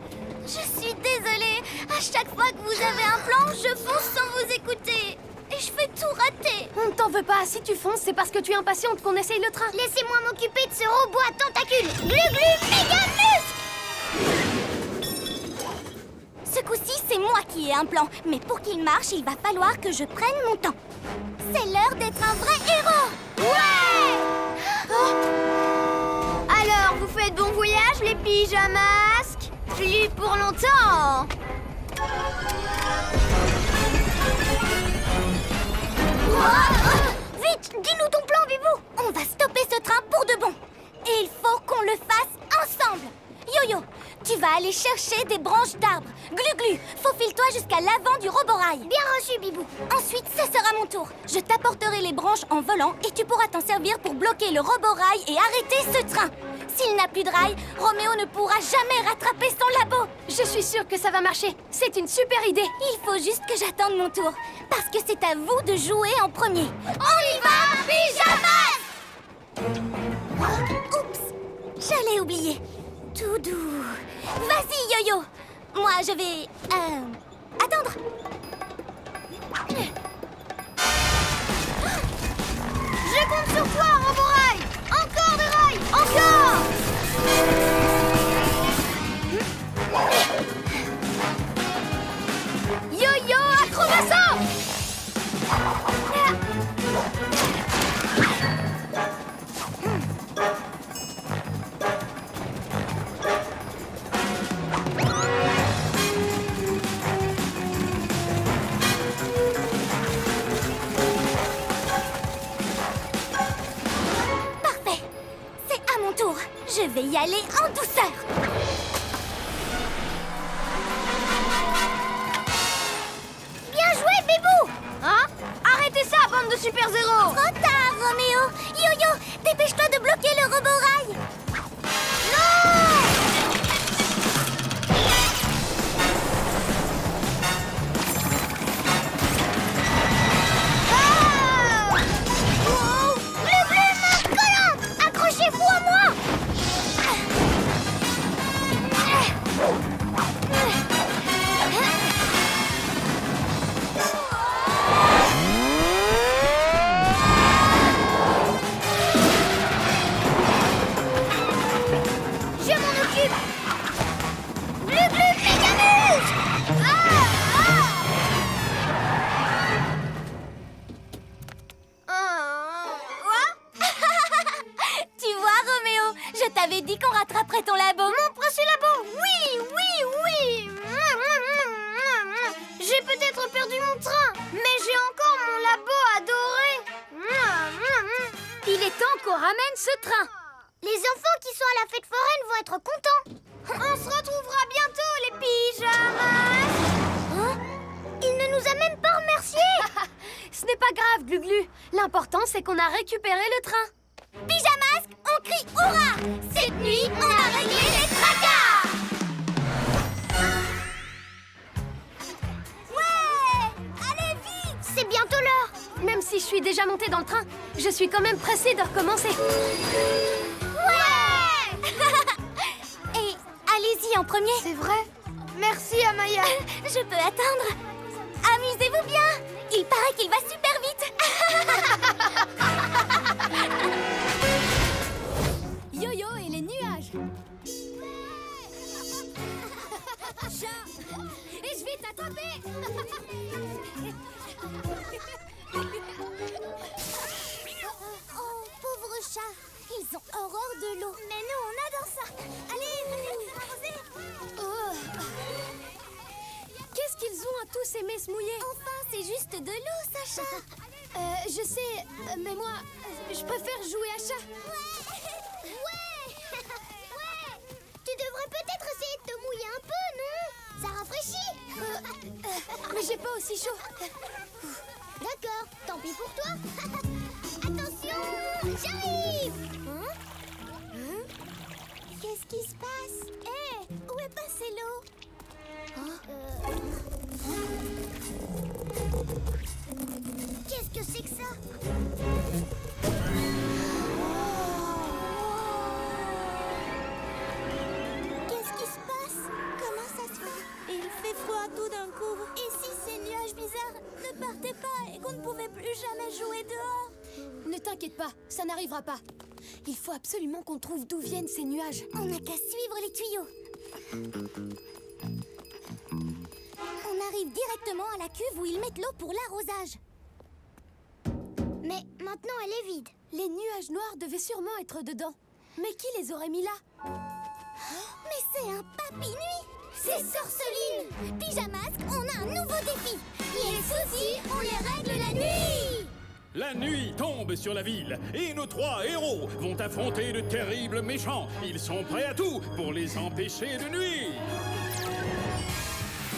Je suis désolée. À chaque fois que vous avez un plan, je fonce sans vous écouter. Et je fais tout rater. On ne t'en veut pas. Si tu fonces, c'est parce que tu es impatiente qu'on essaye le train. Laissez-moi m'occuper de ce robot à tentacules. Glu-glu, méga muscle. Ce coup-ci, c'est moi qui ai un plan. Mais pour qu'il marche, il va falloir que je prenne mon temps. C'est l'heure d'être un vrai héros. Ouais. Alors, vous faites bon voyage, les pyjamasques? Plus pour longtemps. Vite, dis-nous ton plan, Bibou. On va stopper ce train pour de bon. Et il faut qu'on le fasse ensemble. Yo-Yo, tu vas aller chercher des branches d'arbres. Glu-glu, faufile-toi jusqu'à l'avant du roborail. Bien reçu, Bibou. Ensuite, ce sera mon tour. Je t'apporterai les branches en volant et tu pourras t'en servir pour bloquer le roborail et arrêter ce train. S'il n'a plus de rail, Roméo ne pourra jamais rattraper son labo. Je suis sûre que ça va marcher. C'est une super idée. Il faut juste que j'attende mon tour. Parce que c'est à vous de jouer en premier. On y va, pyjamas! Oups, j'allais oublier. Tout doux. Vas-y, Yo-Yo. Moi, je vais... attendre. Je compte sur toi, roborail. Encore des rails. Encore. Yo-yo, acrobasso! Parfait. C'est à mon tour. Je vais y aller en douceur. Bien joué, Bibou. Hein? Arrêtez ça, bande de super-héros. Trop tard, Roméo. Yo-Yo, dépêche-toi de bloquer le roborail. Wow! Glu-glu, main collante. Accrochez-vous à moi. Je m'en occupe. Glu-glu, méga muscle. Tu vois, Roméo, je t'avais dit qu'on rattraperait ton labo. Mon précieux labo. Oui, oui, oui. J'ai peut-être perdu mon train, mais j'ai encore mon labo adoré. Il est temps qu'on ramène ce train. Les enfants qui sont à la fête foraine vont être contents. On se retrouvera bientôt, les pyjamas. Hein? Il ne nous a même pas remerciés. Ce n'est pas grave, Glu-Glu. L'important, c'est qu'on a récupéré le train. Pyjamas, on crie hurrah. Cette nuit, on a réglé les tracas. Ouais, allez vite. C'est bientôt l'heure. Même si je suis déjà montée dans le train, je suis quand même pressée de recommencer. Ouais. Et allez-y en premier. C'est vrai. Merci, Amaya. Je peux attendre. Amusez-vous bien. Il paraît qu'il va super vite. Yo-yo et les nuages. Chat. Et je vais t'attraper. Oh, pauvre chat. Ils ont horreur de l'eau. Mais nous, on adore ça. Allez, venez, arrosez. Oh. Qu'est-ce qu'ils ont à tous aimer se mouiller? Enfin, c'est juste de l'eau, Sacha. Je sais, mais moi, je préfère jouer à chat. Ouais. Tu devrais peut-être essayer de te mouiller un peu, non? Ça rafraîchit. Mais j'ai pas aussi chaud. D'accord, tant pis pour toi. Attention, j'arrive. Qu'est-ce qui se passe? Hé, où est passée l'eau? Qu'est-ce que c'est que ça? Qu'est-ce qui se passe? Comment ça se t'inquiète pas, ça n'arrivera pas. Il faut absolument qu'on trouve d'où viennent ces nuages. On n'a qu'à suivre les tuyaux. On arrive directement à la cuve où ils mettent l'eau pour l'arrosage. Mais maintenant, elle est vide. Les nuages noirs devaient sûrement être dedans. Mais qui les aurait mis là? Mais c'est un papy nuit! C'est Sorceline! Pyjamasque, on a un nouveau défi! Les soucis, on les règle la nuit! La nuit tombe sur la ville et nos 3 héros vont affronter de terribles méchants. Ils sont prêts à tout pour les empêcher de nuire.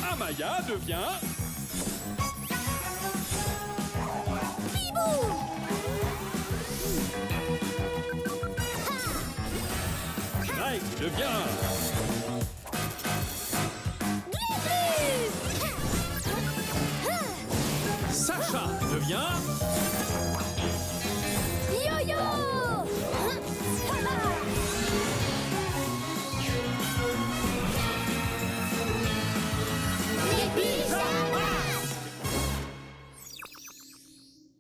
Amaya devient... Bibou! Drake devient... Sacha devient... Yo-yo! Les pyjamas!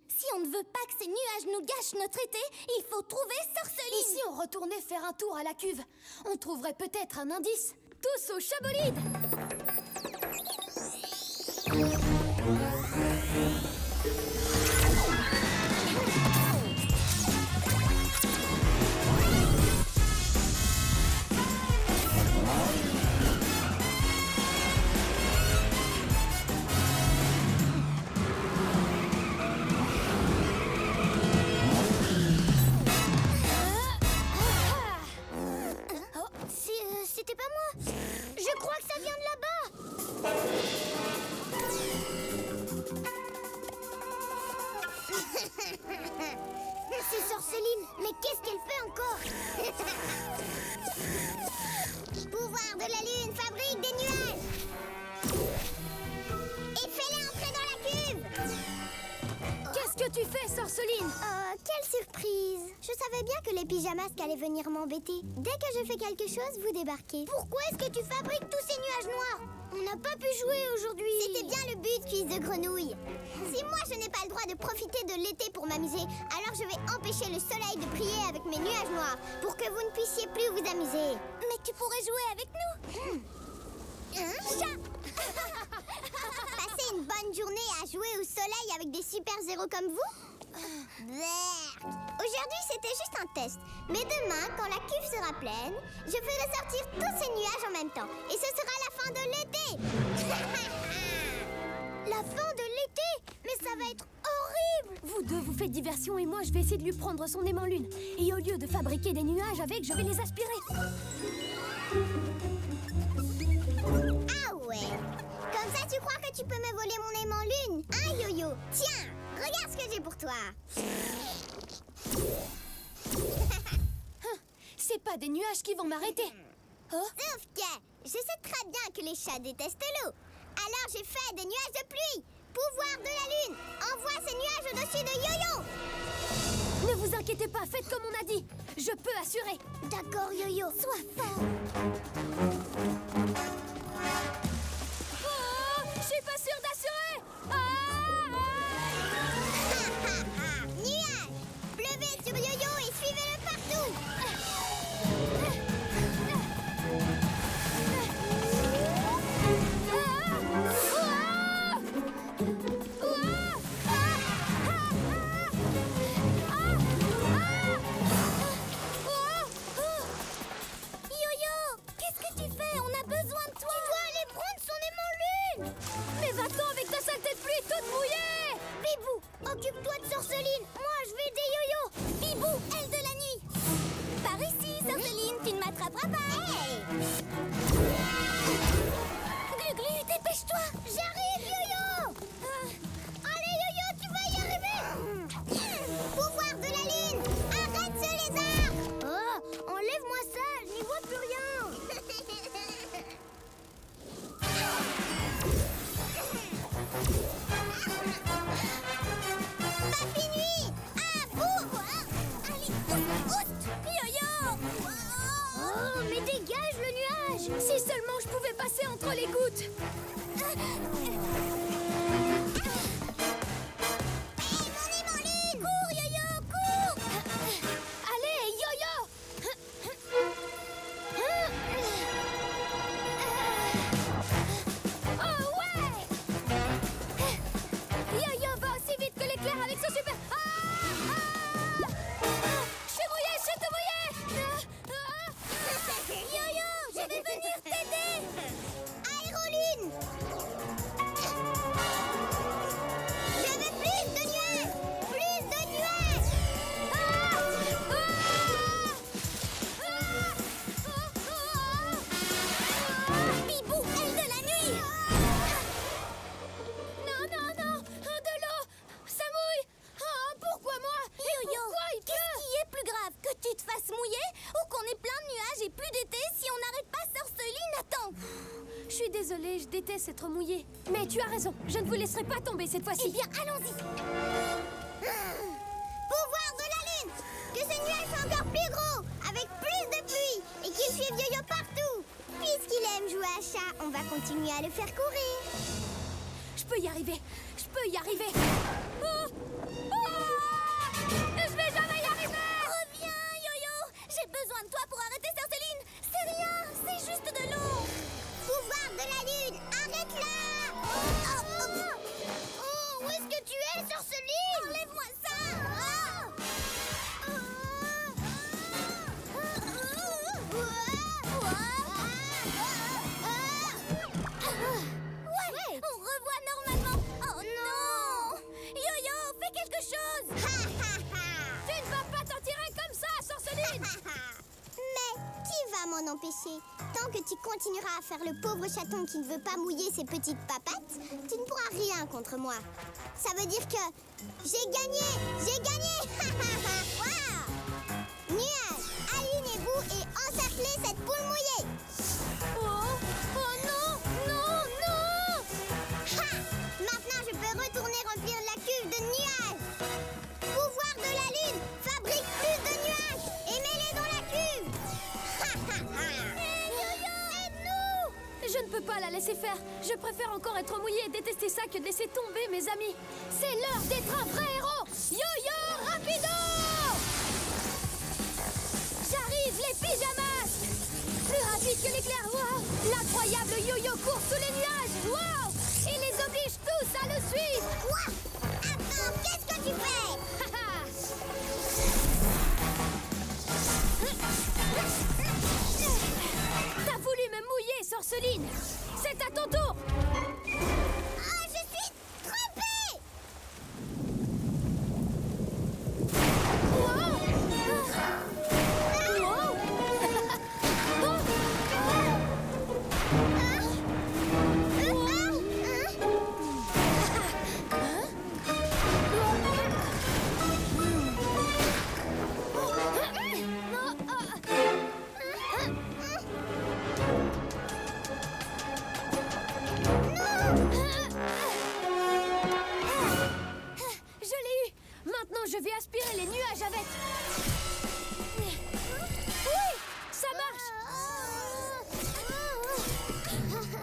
Si on ne veut pas que ces nuages nous gâchent notre été, il faut trouver Sorceline! Et si on retournait faire un tour à la cuve? On trouverait peut-être un indice. Tous au Chabolide! C'était pas moi. Je crois que ça vient de là-bas. C'est Sorceline. Mais qu'est-ce qu'elle fait encore? Pouvoir de la lune fabrique des nuages. Et fais-les entrer dans la cuve. Qu'est-ce que tu fais, Sorceline? Quelle surprise! Je savais bien que les pyjamasques allaient venir m'embêter. Dès que je fais quelque chose, vous débarquez. Pourquoi est-ce que tu fabriques tous ces nuages noirs? On n'a pas pu jouer aujourd'hui. C'était bien le but, fils de grenouille. Si moi je n'ai pas le droit de profiter de l'été pour m'amuser, alors je vais empêcher le soleil de briller avec mes nuages noirs pour que vous ne puissiez plus vous amuser. Mais tu pourrais jouer avec nous! Chat! Passer une bonne journée à jouer au soleil avec des super-héros comme vous? Aujourd'hui, c'était juste un test. Mais demain, quand la cuve sera pleine, je ferai sortir tous ces nuages en même temps. Et ce sera la fin de l'été. La fin de l'été? Mais ça va être horrible. Vous deux vous faites diversion et moi je vais essayer de lui prendre son aimant lune. Et au lieu de fabriquer des nuages avec, je vais les aspirer. Ah ouais. Comme ça, tu crois que tu peux me voler mon aimant lune? Hein, Yo-Yo? Tiens, regarde ce que j'ai pour toi. C'est pas des nuages qui vont m'arrêter. Oh, Sauf que je sais très bien que les chats détestent l'eau. Alors j'ai fait des nuages de pluie. Pouvoir de la lune, envoie ces nuages au-dessus de Yo-Yo. ne vous inquiétez pas, faites comme on a dit. Je peux assurer. D'accord, Yo-Yo. Sois fort. Oh, je suis pas sûre d'assurer. Nuages, pleuvez sur Yo-Yo et suivez-le partout. Yo-Yo, qu'est-ce que tu fais? On a besoin de toi! Tu dois aller prendre son aimant lune. Mais va-t'en avec ta saleté de pluie toute mouillée. Bibou, occupe-toi de Sorceline. Moi, je vais aider Yo-Yo. Bibou, aile de la nuit! Par ici, Sorceline, tu ne m'attraperas pas! Hey! Glu-Glu, dépêche-toi! J'arrive, Yo-Yo. Allez, Yo-Yo, tu vas y arriver. Pouvoir de la lune, arrête ce lézard. Oh, enlève-moi ça, je n'y vois plus rien. Papy nuit, à bout. Allez, oust. Yo-Yo! Oh, mais dégage le nuage. Si seulement je pouvais passer entre les gouttes. Mon aimant lune. Cours, Yo-Yo, cours. lune! Je veux plus de nuages! Plus de nuages! Bibou, aile de la nuit! Non, non, non! De l'eau! Ça mouille! Oh, pourquoi moi? Yo-yo, Pourquoi il qu'est-ce pleut? qui est plus grave? Que tu te fasses mouiller ou qu'on ait plein de nuages et plus d'été si on n'arrête pas Sorceline? Attends! Je suis désolée, je déteste être mouillée. Mais tu as raison, je ne vous laisserai pas tomber cette fois-ci. Eh bien, allons-y! Pouvoir de la lune! Que ce nuage soit encore plus gros, avec plus de pluie, et qu'il suive Yo-Yo partout! Puisqu'il aime jouer à chat, on va continuer à le faire courir! Je peux y arriver, je peux y arriver. Oh! Je vais jamais y arriver! Reviens, Yo-Yo! J'ai besoin de toi pour arrêter Sorceline! C'est rien, c'est juste de l'eau! Pouvoir de la lune, arrête-la! Oh, où est-ce que tu es, Sorceline? Enlève-moi ça! Ouais, on revoit normalement! Oh non! Yo-Yo, fais quelque chose! Tu ne vas pas t'en tirer comme ça, Sorceline! Mais qui va m'en empêcher? Tant que tu continueras à faire le pauvre chaton qui ne veut pas mouiller ses petites papates, tu ne pourras rien contre moi. Ça veut dire que j'ai gagné! J'ai gagné! Waouh! Nuages, alignez-vous et encerclez cette poule mouillée! Oh! Oh non! Non! Non! Ha! Maintenant, je peux retourner remplir la cuve de nuages! Pouvoir de la lune, fabrique plus de nuages et mets-les dans la cuve! Yo-Yo, aide-nous! Je ne peux pas la laisser faire. Je préfère encore être mouillée et détester ça que de laisser tomber mes amis. C'est l'heure d'être un vrai héros! Yo-Yo rapido! J'arrive, les pyjamas! Plus rapide que l'éclair, wow! L'incroyable yo-yo court sous les nuages, wow! Il les oblige tous à le suivre! Quoi? Attends, qu'est-ce que tu fais? T'as voulu me mouiller, Sorceline! C'est à ton tour! Ah, je suis trempée! Je l'ai eu! Maintenant, je vais aspirer les nuages avec... Oui! Ça marche!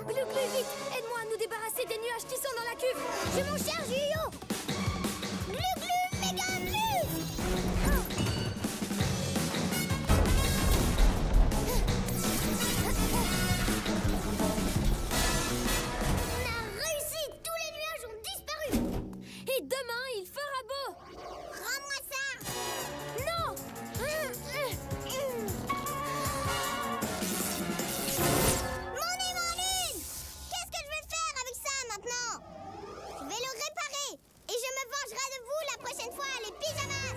Glu Glu, vite! Aide-moi à nous débarrasser des nuages qui sont dans la cuve! Je m'en charge, Yo-Yo! Glu Glu, méga glu! On a réussi! Tous les nuages ont disparu! Et demain, il fera beau! Rends-moi ça! Non! Mon lune! Qu'est-ce que je vais faire avec ça maintenant? Je vais le réparer et je me vengerai de vous la prochaine fois, les pyjamas!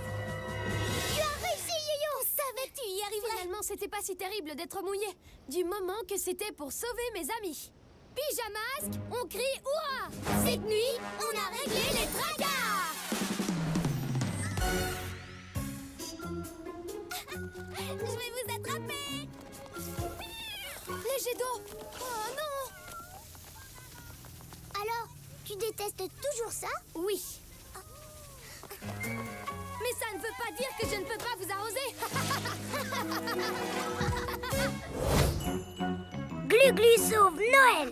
Tu as réussi, Yo-Yo! On savait que tu y arriverais! Finalement, c'était pas si terrible d'être mouillé, du moment que c'était pour sauver mes amis. Pyjamasque, on crie hurrah! Cette nuit, on a réglé les tracas! Je vais vous attraper! Les jets d'eau! Oh non! Alors, tu détestes toujours ça? Oui. Mais ça ne veut pas dire que je ne peux pas vous arroser! Glu Glu sauve Noël!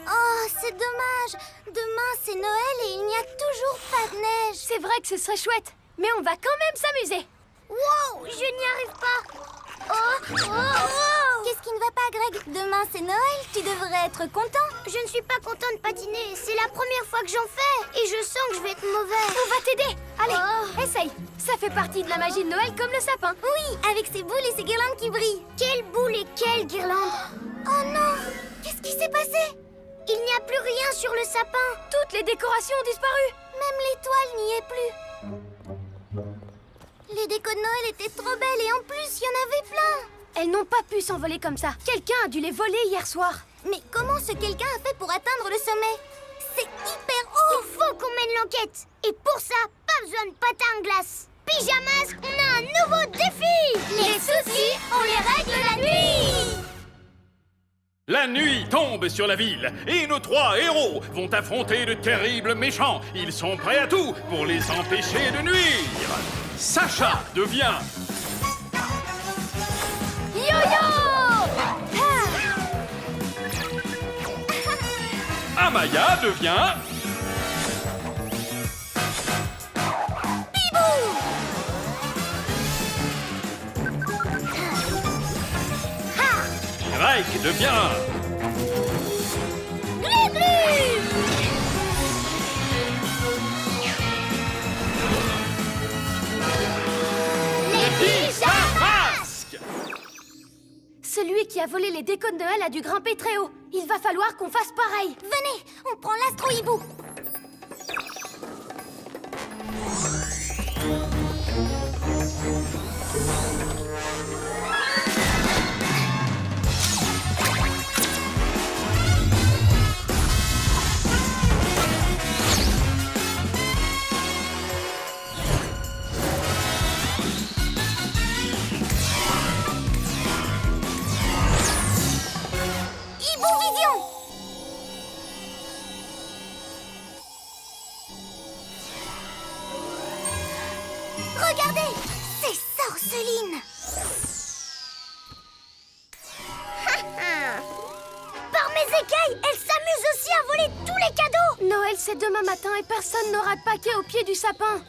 Oh, c'est dommage! Demain, c'est Noël et il n'y a toujours pas de neige! C'est vrai que ce serait chouette, mais on va quand même s'amuser! Wow! Je n'y arrive pas! Oh! Oh! Oh! Qu'est-ce qui ne va pas, Greg. Demain, c'est Noël. Tu devrais être content. Je ne suis pas content de patiner. C'est la première fois que j'en fais. Et je sens que je vais être mauvais. On va t'aider. Allez, essaye. Ça fait partie de la magie de Noël comme le sapin. Oui, avec ses boules et ses guirlandes qui brillent. Quelle boule et quelle guirlande. Oh non! Qu'est-ce qui s'est passé? Il n'y a plus rien sur le sapin. Toutes les décorations ont disparu. Même l'étoile n'y est plus. Les décos de Noël étaient trop belles et en plus, il y en avait plein. Elles n'ont pas pu s'envoler comme ça. Quelqu'un a dû les voler hier soir. Mais comment ce quelqu'un a fait pour atteindre le sommet? C'est hyper haut! Il faut qu'on mène l'enquête. Et pour ça, pas besoin de patin en glace. Pyjamas, on a un nouveau défi. Les soucis, on les règle la nuit! La nuit tombe sur la ville et nos 3 héros vont affronter de terribles méchants. Ils sont prêts à tout pour les empêcher de nuire. Sacha devient Amaya devient Greg devient Pyjamasques. Celui qui a volé les décos de Noël a dû grimper très haut. Il va falloir qu'on fasse pareil. Venez, on prend l'astro-hibou. Regardez, c'est Sorceline. Par mes écailles, elle s'amuse aussi à voler tous les cadeaux. Noël, c'est demain matin et personne n'aura de paquet au pied du sapin.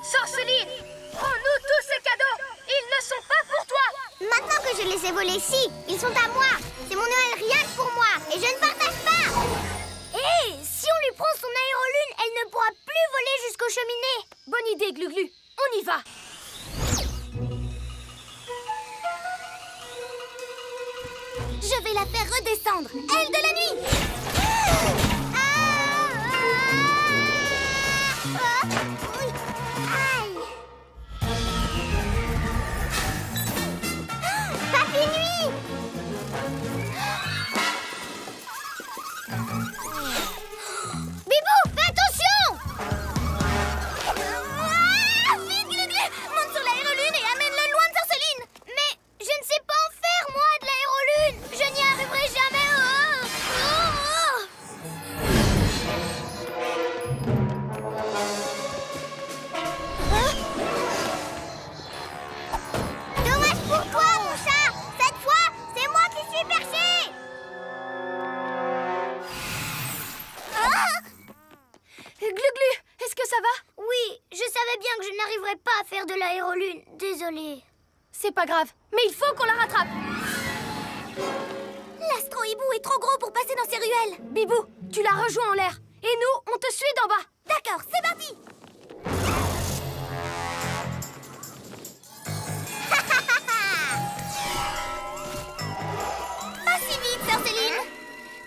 Sorceline, prends-nous tous ces cadeaux. Ils ne sont pas pour toi. Maintenant que je les ai volés ici, ils sont à moi. C'est mon Noël rien que pour moi et je ne partage pas. Hé, si on lui prend son aérolune, elle ne pourra plus voler jusqu'aux cheminées. Bonne idée, Gluglu. On y va. Je vais la faire redescendre. Elle de la nuit. Papy Nuit! Bibou, fais attention! Vite, Gluglu, monte sur l'aérolune et amène-le loin de Sorceline. Mais je ne sais pas en faire, moi, de l'aérolune. Je n'y arriverai jamais. Dommage pour toi, mon chat. Cette fois, c'est moi qui suis perché. Gluglu, est-ce que ça va? Oui, je savais bien que je n'arriverais pas à faire de l'aérolune. Désolée. C'est pas grave, mais il faut qu'on la rattrape. L'astro-hibou est trop gros pour passer dans ces ruelles. Bibou, tu la rejoins en l'air. Et nous, on te suit d'en bas. D'accord, c'est parti. Pas si vite, Sorceline.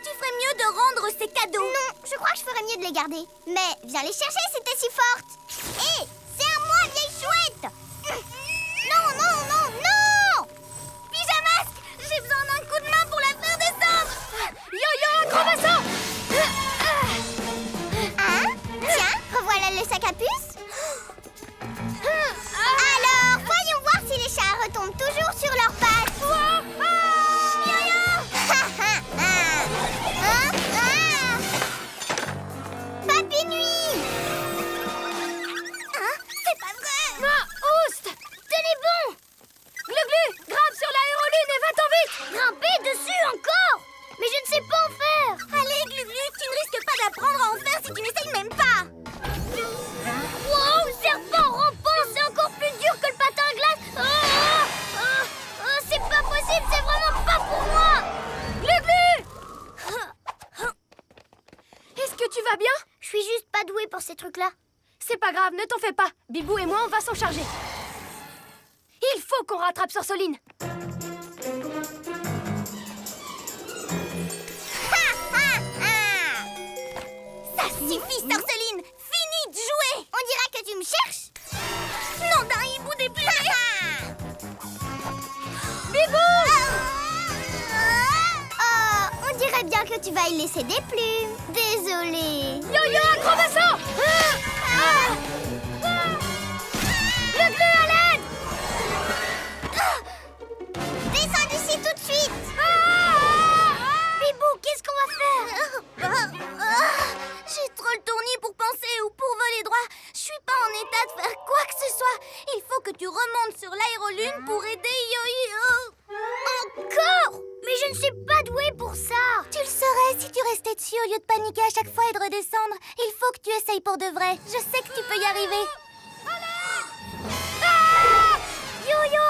Tu ferais mieux de rendre ces cadeaux. Non, je crois que je ferais mieux de les garder. Mais viens les chercher si t'es si forte. Hé, c'est à moi, vieille chouette. Non, non, non, non. Pyjamasque, j'ai besoin d'un coup de main pour la faire descendre. Yo-yo, gros vaisseau. Hein? Tiens, revoilà le sac à puce. Alors, voyons voir si les chats retombent toujours sur leurs pattes. Papy Nuit! truc-là. C'est pas grave, ne t'en fais pas. Bibou et moi, on va s'en charger. Il faut qu'on rattrape Sorsoline. Ça suffit, Sorceline! Fini de jouer! On dirait que tu me cherches? Non, d'un hibou déplumé! Bibou! Oh, on dirait bien que tu vas y laisser des plumes. Désolée. Yo-yo, acrobasso! Le glue à l'aide! Descends d'ici tout de suite! Bibou, qu'est-ce qu'on va faire? J'ai trop le tournis pour penser ou pour voler droit. Je suis pas en état de faire quoi que ce soit. Il faut que tu remontes sur l'aérolune pour aider Yo-Yo. Encore? Mais je ne suis pas douée pour ça. Tu le saurais si tu restais dessus au lieu de paniquer à chaque fois et de redescendre. Il faut que tu essayes pour de vrai. Je sais que tu peux y arriver. Yo-yo!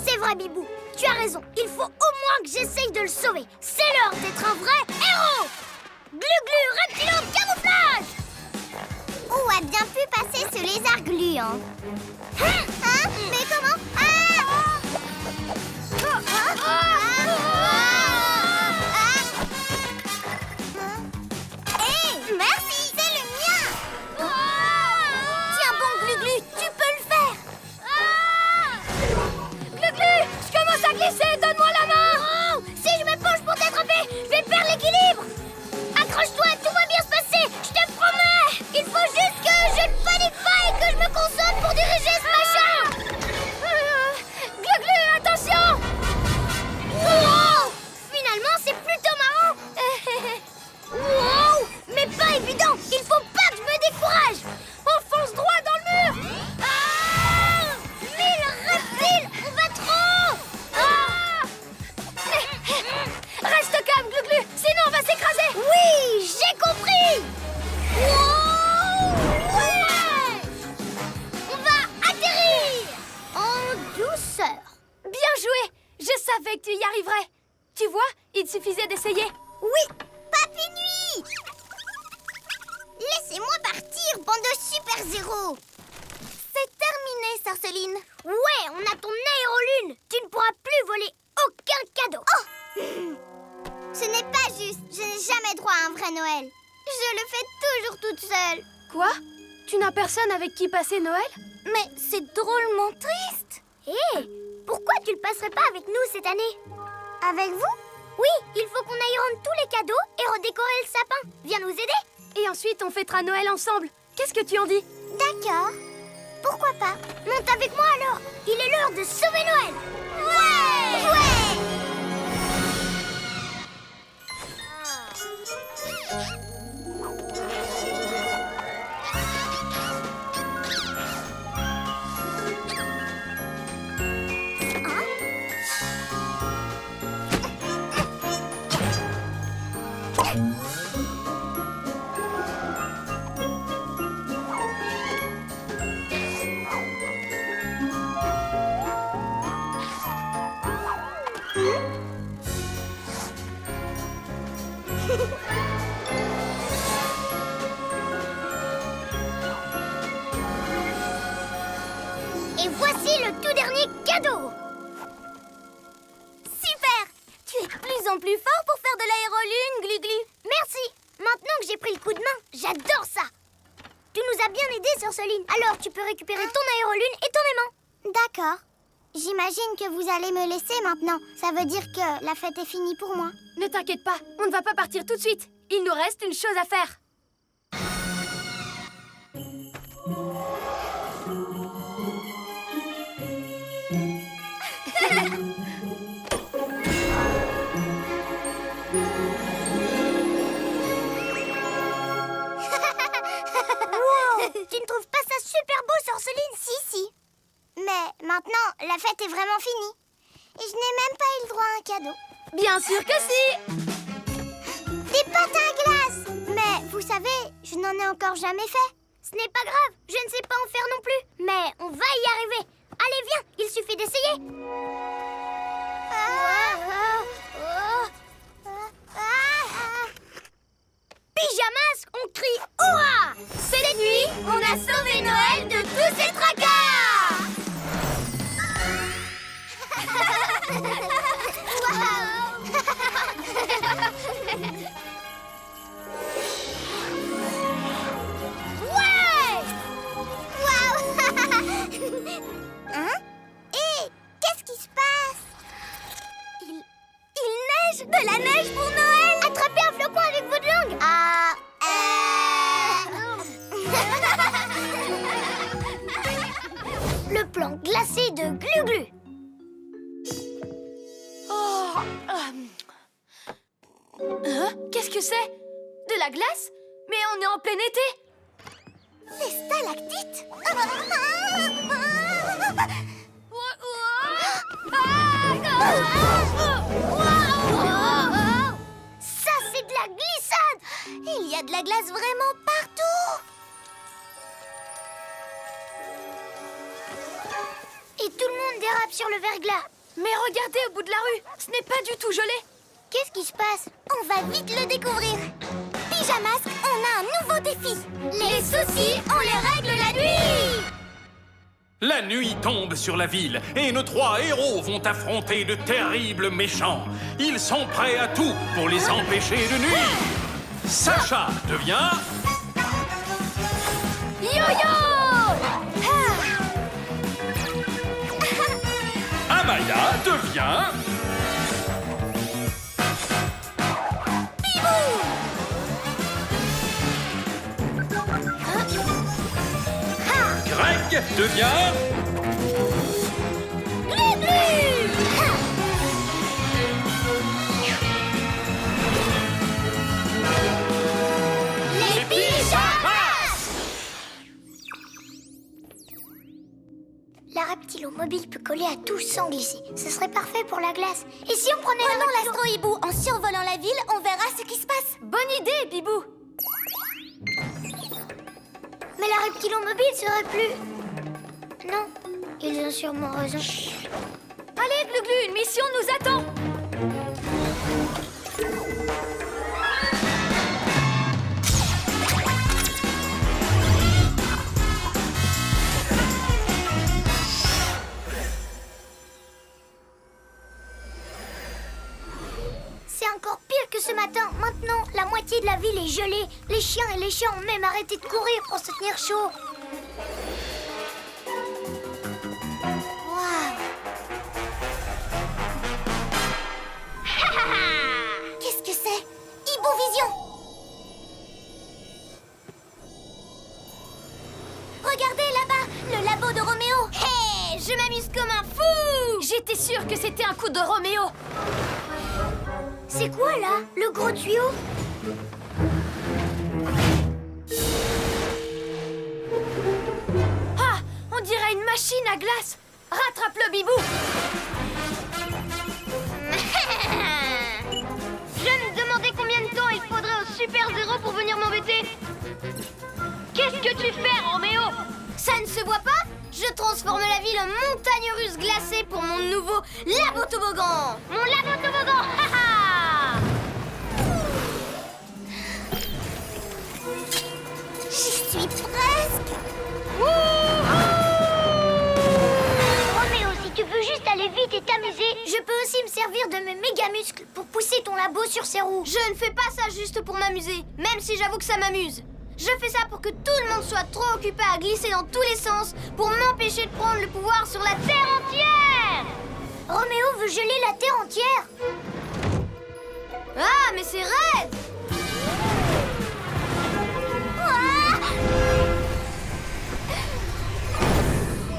C'est vrai, Bibou. Tu as raison. Il faut au moins que j'essaye de le sauver. C'est l'heure d'être un vrai héros! Glu-glu, reptilo, camouflage! Où a bien pu passer ce lézard gluant? Hein? Mais comment? Hé! Merci! C'est le mien! Tiens bon, Glu-Glu, tu peux le faire! Glu-glu, je commence à glisser. Donne-moi la main! Oh, si je me penche pour t'attraper, je vais perdre l'équilibre! Accroche-toi, tout va bien se passer, je te promets! Il faut juste que je ne panique pas et que je me concentre pour diriger ce machin! Glu-glu, attention! Wow! Finalement, c'est plutôt marrant! Wow! Mais pas évident! Il faut pas que je me décourage! On fonce droit dans le mur! Ah! Mais le reptile! On va trop! Ah! Reste calme, Glu-Glu, sinon on va s'écraser. Oui, j'ai compris! Wow! Ouais! On va atterrir! En douceur. Bien joué. Je savais que tu y arriverais. Tu vois, il suffisait d'essayer. Oui! Papy Nuit! Laissez-moi partir, bande de super-héros! C'est terminé, Sorceline. Ouais, on a ton aérolune! Tu ne pourras plus voler aucun cadeau! Ce n'est pas juste. Je n'ai jamais droit à un vrai Noël. Je le fais toujours toute seule. Quoi? Tu n'as personne avec qui passer Noël? Mais c'est drôlement triste. Hé! Pourquoi tu le passerais pas avec nous cette année? Avec vous? Oui, il faut qu'on aille rendre tous les cadeaux et redécorer le sapin. Viens nous aider! Et ensuite, on fêtera Noël ensemble. Qu'est-ce que tu en dis? D'accord. Pourquoi pas? Monte avec moi alors! Il est l'heure de sauver Noël! Ouais! Ouais! Et voici le tout dernier cadeau! Super! Tu es de plus en plus fort pour faire de l'aérolune, Glu-Glu. Merci! Maintenant que j'ai pris le coup de main, j'adore ça! Tu nous as bien aidés, Sorceline. Alors tu peux récupérer ton aérolune et ton aimant. D'accord. J'imagine que vous allez me laisser maintenant. Ça veut dire que la fête est finie pour moi. Ne t'inquiète pas, on ne va pas partir tout de suite. Il nous reste une chose à faire. Tu ne trouves pas ça super beau, Sorceline? Si. Mais maintenant, la fête est vraiment finie. Et je n'ai même pas eu le droit à un cadeau. Bien sûr que si! Des pâtes à glace! Mais vous savez, je n'en ai encore jamais fait. Ce n'est pas grave, je ne sais pas en faire non plus. Mais on va y arriver. Allez, viens, il suffit d'essayer. Pyjamas, on crie hurrah! C'est Cette nuit, on a sauvé Noël de tous ses tracas. Ouais! Waouh! Hein? Hé, qu'est-ce qui se passe? Il neige! De la neige pour Noël! Attrapez un flocon avec votre langue! Ah! Le plan glacé de Glu-Glu. Oh, Hein? Qu'est-ce que c'est? De la glace? Mais on est en plein été! Des stalactites. Ça, c'est de la glissade. Il y a de la glace vraiment partout. Et tout le monde dérape sur le verglas. Mais regardez au bout de la rue, ce n'est pas du tout gelé. Qu'est-ce qui se passe? On va vite le découvrir. Pyjamasque, on a un nouveau défi. Les soucis, on les règle la nuit. La nuit tombe sur la ville et nos 3 héros vont affronter de terribles méchants. Ils sont prêts à tout pour les empêcher de nuire. Sacha devient... Yo-yo! Amaya devient... Greg devient... Les pyjamas. La reptilomobile peut coller à tout sans glisser. Ce serait parfait pour la glace. Et si on prenait l'astro-hibou en survolant la ville, on verra ce qui se passe. Bonne idée, Bibou! Mais la reptilomobile serait plus... Non, ils ont sûrement raison. Allez, Glu-Glu, une mission nous attend! C'est encore pire que ce matin. Maintenant, la moitié de la ville est gelée. Les chiens et les chats ont même arrêté de courir pour se tenir chaud. Waouh! Qu'est-ce que c'est? Hibovision! Regardez là-bas, le labo de Roméo. Hé, je m'amuse comme un fou! J'étais sûre que c'était un coup de Roméo. C'est quoi là? Le gros tuyau? Ah, on dirait une machine à glace. Rattrape-le, Bibou! Je me demandais combien de temps il faudrait au super-héros pour venir m'embêter. Qu'est-ce que tu fais, Roméo? Ça ne se voit pas? Je transforme la ville en montagne russe glacée pour mon nouveau labo toboggan. Mon labo toboggan, haha! J'y suis presque. Roméo, si tu veux juste aller vite et t'amuser, Je peux aussi me servir de mes méga muscles pour pousser ton labo sur ses roues. je ne fais pas ça juste pour m'amuser, même si j'avoue que ça m'amuse. Je fais ça pour que tout le monde soit trop occupé à glisser dans tous les sens pour m'empêcher de prendre le pouvoir sur la Terre entière. Roméo veut geler la terre entière. Ah, mais c'est raide!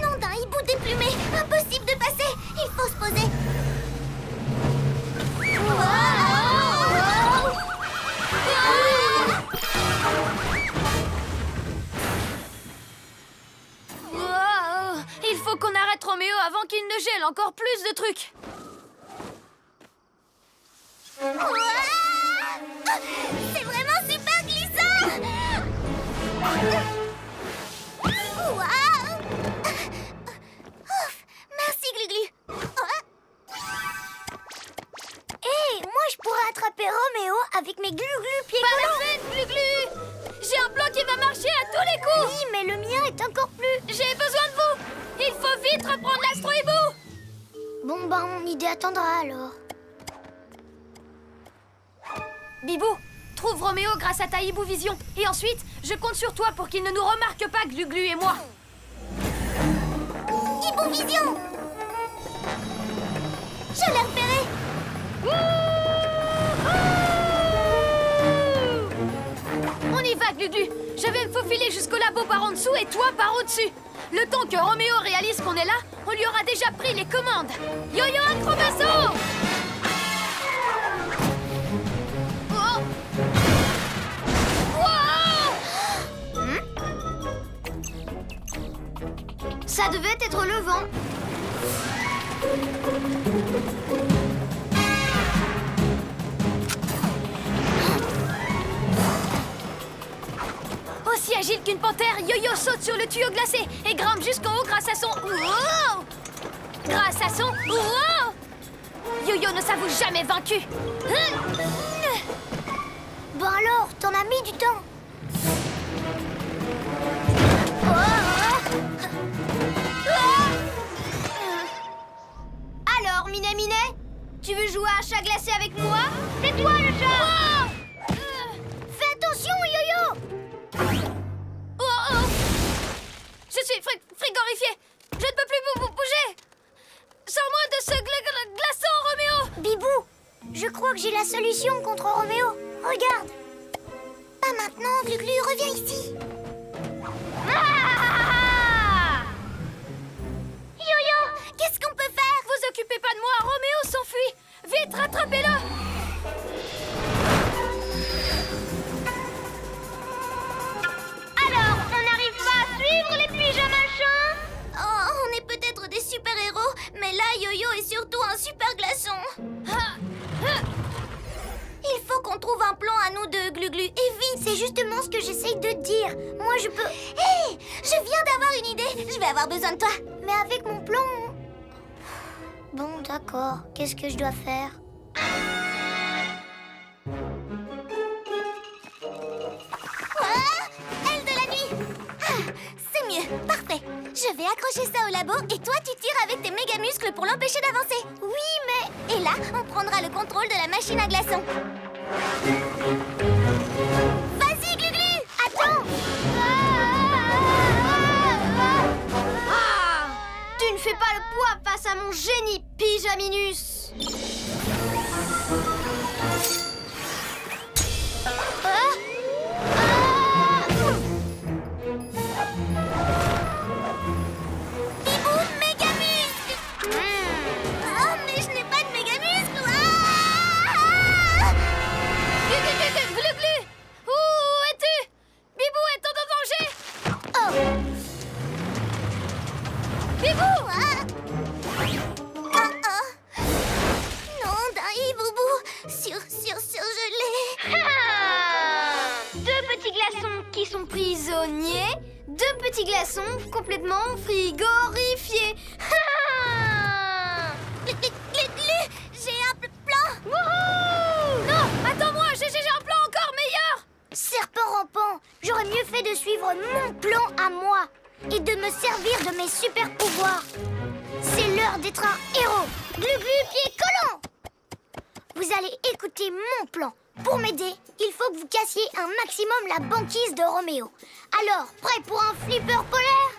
Nom d'un hibou déplumé, impossible de passer. Il faut se poser. Wow, il faut qu'on arrête Roméo avant qu'il ne gèle encore plus de trucs. C'est vraiment super glissant. Waouh. Ouf, merci Glu-Glu. Hé, moi je pourrais attraper Roméo avec mes Glu-Glu pieds Pas collants. la peine, Glu-Glu! J'ai un plan qui va marcher à tous les coups! reprendre l'astro-hibou! Bon, ben, mon idée attendra alors. Bibou, trouve Roméo grâce à ta hibou vision. Et ensuite, je compte sur toi pour qu'il ne nous remarque pas, Glu-Glu et moi. Hibou Vision! Je l'ai repéré! On y va, Glu-Glu. Je vais me faufiler jusqu'au labo par en dessous et toi par au-dessus. Le temps que Roméo réalise qu'on est là, on lui aura déjà pris les commandes. Yo-yo acrobasso! Oh! Wow! Ça devait être le vent. Aussi agile qu'une panthère, Yo-Yo saute sur le tuyau glacé et grimpe jusqu'en haut grâce à son... Wow! Grâce à son... Wow! Yo-Yo ne s'avoue jamais vaincu. Bon alors, t'en as mis du temps. Alors, Minet Minet, tu veux jouer à chat glacé avec moi? C'est toi le chat! Fais attention, Yo-Yo! Oh, oh. Je suis frigorifié. Je ne peux plus bouger. Sors-moi de ce glaçon, Roméo. Bibou, je crois que j'ai la solution contre Roméo. Regarde. Pas maintenant, Glu-Glu, reviens ici. Ah! Yo-Yo, qu'est-ce qu'on peut faire? Vous occupez pas de moi, Roméo s'enfuit. Vite, rattrapez-le. Alors, on n'arrive pas à suivre les pyjamas chats? Oh, on est peut-être des super-héros, mais là, Yo-Yo est surtout un super glaçon. Il faut qu'on trouve un plan à nous deux, Glu-Glu, et vite. C'est justement ce que j'essaye de te dire. Moi, je peux... Hé, je viens d'avoir une idée. Je vais avoir besoin de toi. Mais avec mon plan... Bon, d'accord. Qu'est-ce que je dois faire? Aile de la nuit. Ah, c'est mieux, parfait. Je vais accrocher ça au labo et toi tu tires avec tes méga muscles pour l'empêcher d'avancer. Oui, mais... Et là, on prendra le contrôle de la machine à glaçons. Vas-y, Glu-Glu. Attends. Ah! Tu ne fais pas le poids face à mon génie, Pyjaminus. Bibou, méga muscles. Oh, mais je n'ai pas de méga muscles. Ah! Glu-Glu, où es-tu? Bibou est en danger. Oh. Bibou! Non, d'un hiboubou surgelé. Deux petits glaçons qui sont prisonniers. Deux petits glaçons complètement frigorifiés. Glu-Glu, j'ai un plan. Wouhou! Non, attends-moi, j'ai un plan encore meilleur. Serpent rampant, j'aurais mieux fait de suivre mon plan à moi et de me servir de mes super pouvoirs. C'est l'heure d'être un héros. Glu-Glu, pied collant. Vous allez écouter mon plan. Pour m'aider, il faut que vous cassiez un maximum la banquise de Roméo. Alors, prêt pour un flipper polaire?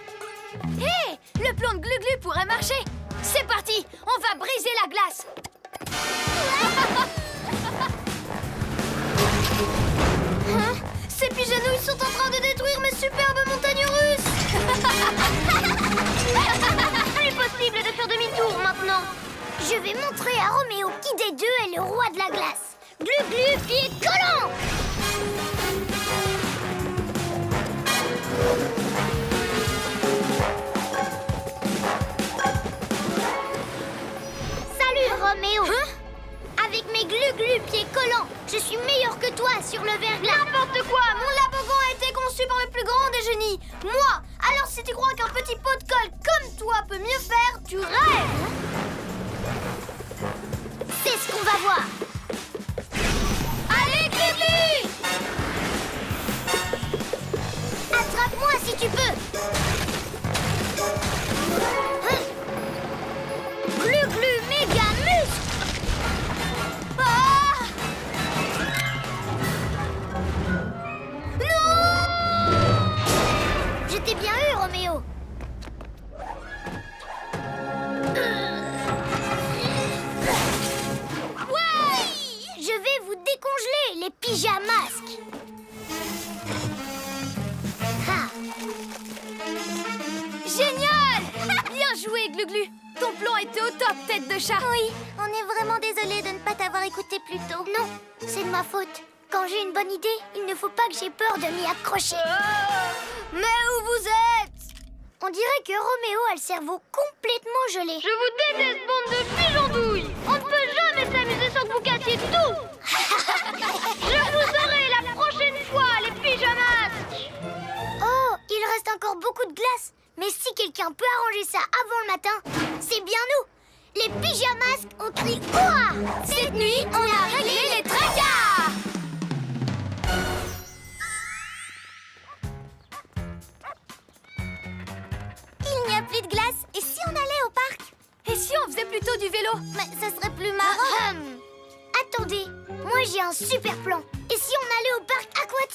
Hé, le plan de Glu-Glu pourrait marcher. C'est parti, on va briser la glace. Hein? Ces pigeonouilles sont en train de détruire mes superbes montagnes russes. Plus possible de faire demi-tour maintenant. Je vais montrer à Roméo qui des deux est le roi de la glace. Glu-Glu, pied collant. Salut Roméo. Avec mes glu-glu pieds collants, je suis meilleur que toi sur le verglas. N'importe quoi. Mon labogan a été conçu par le plus grand des génies, moi. Alors si tu crois qu'un petit pot de colle comme toi peut mieux faire, tu rêves. C'est ce qu'on va voir. Allez, Glu-Glu! Attrape-moi si tu peux. Glu-Glu. Ton plan était au top, tête de chat. Oui, on est vraiment désolé de ne pas t'avoir écouté plus tôt. Non, c'est de ma faute. Quand j'ai une bonne idée, il ne faut pas que j'ai peur de m'y accrocher. Mais où vous êtes? On dirait que Roméo a le cerveau complètement gelé. Je vous déteste, bande de pigeondouilles. On ne peut jamais s'amuser sans que vous cassiez tout. Je vous aurai la prochaine fois, les pyjamas. Oh, il reste encore beaucoup de glace. Mais si quelqu'un peut arranger ça avant le matin, c'est bien nous. Les pyjamas ont crié « Ouah !» Cette nuit, on a réglé les tracas. Il n'y a plus de glace. Et si on allait au parc? Et si on faisait plutôt du vélo? Mais ça serait plus marrant. Attendez, moi j'ai un super plan. Et si on allait au parc aquatique?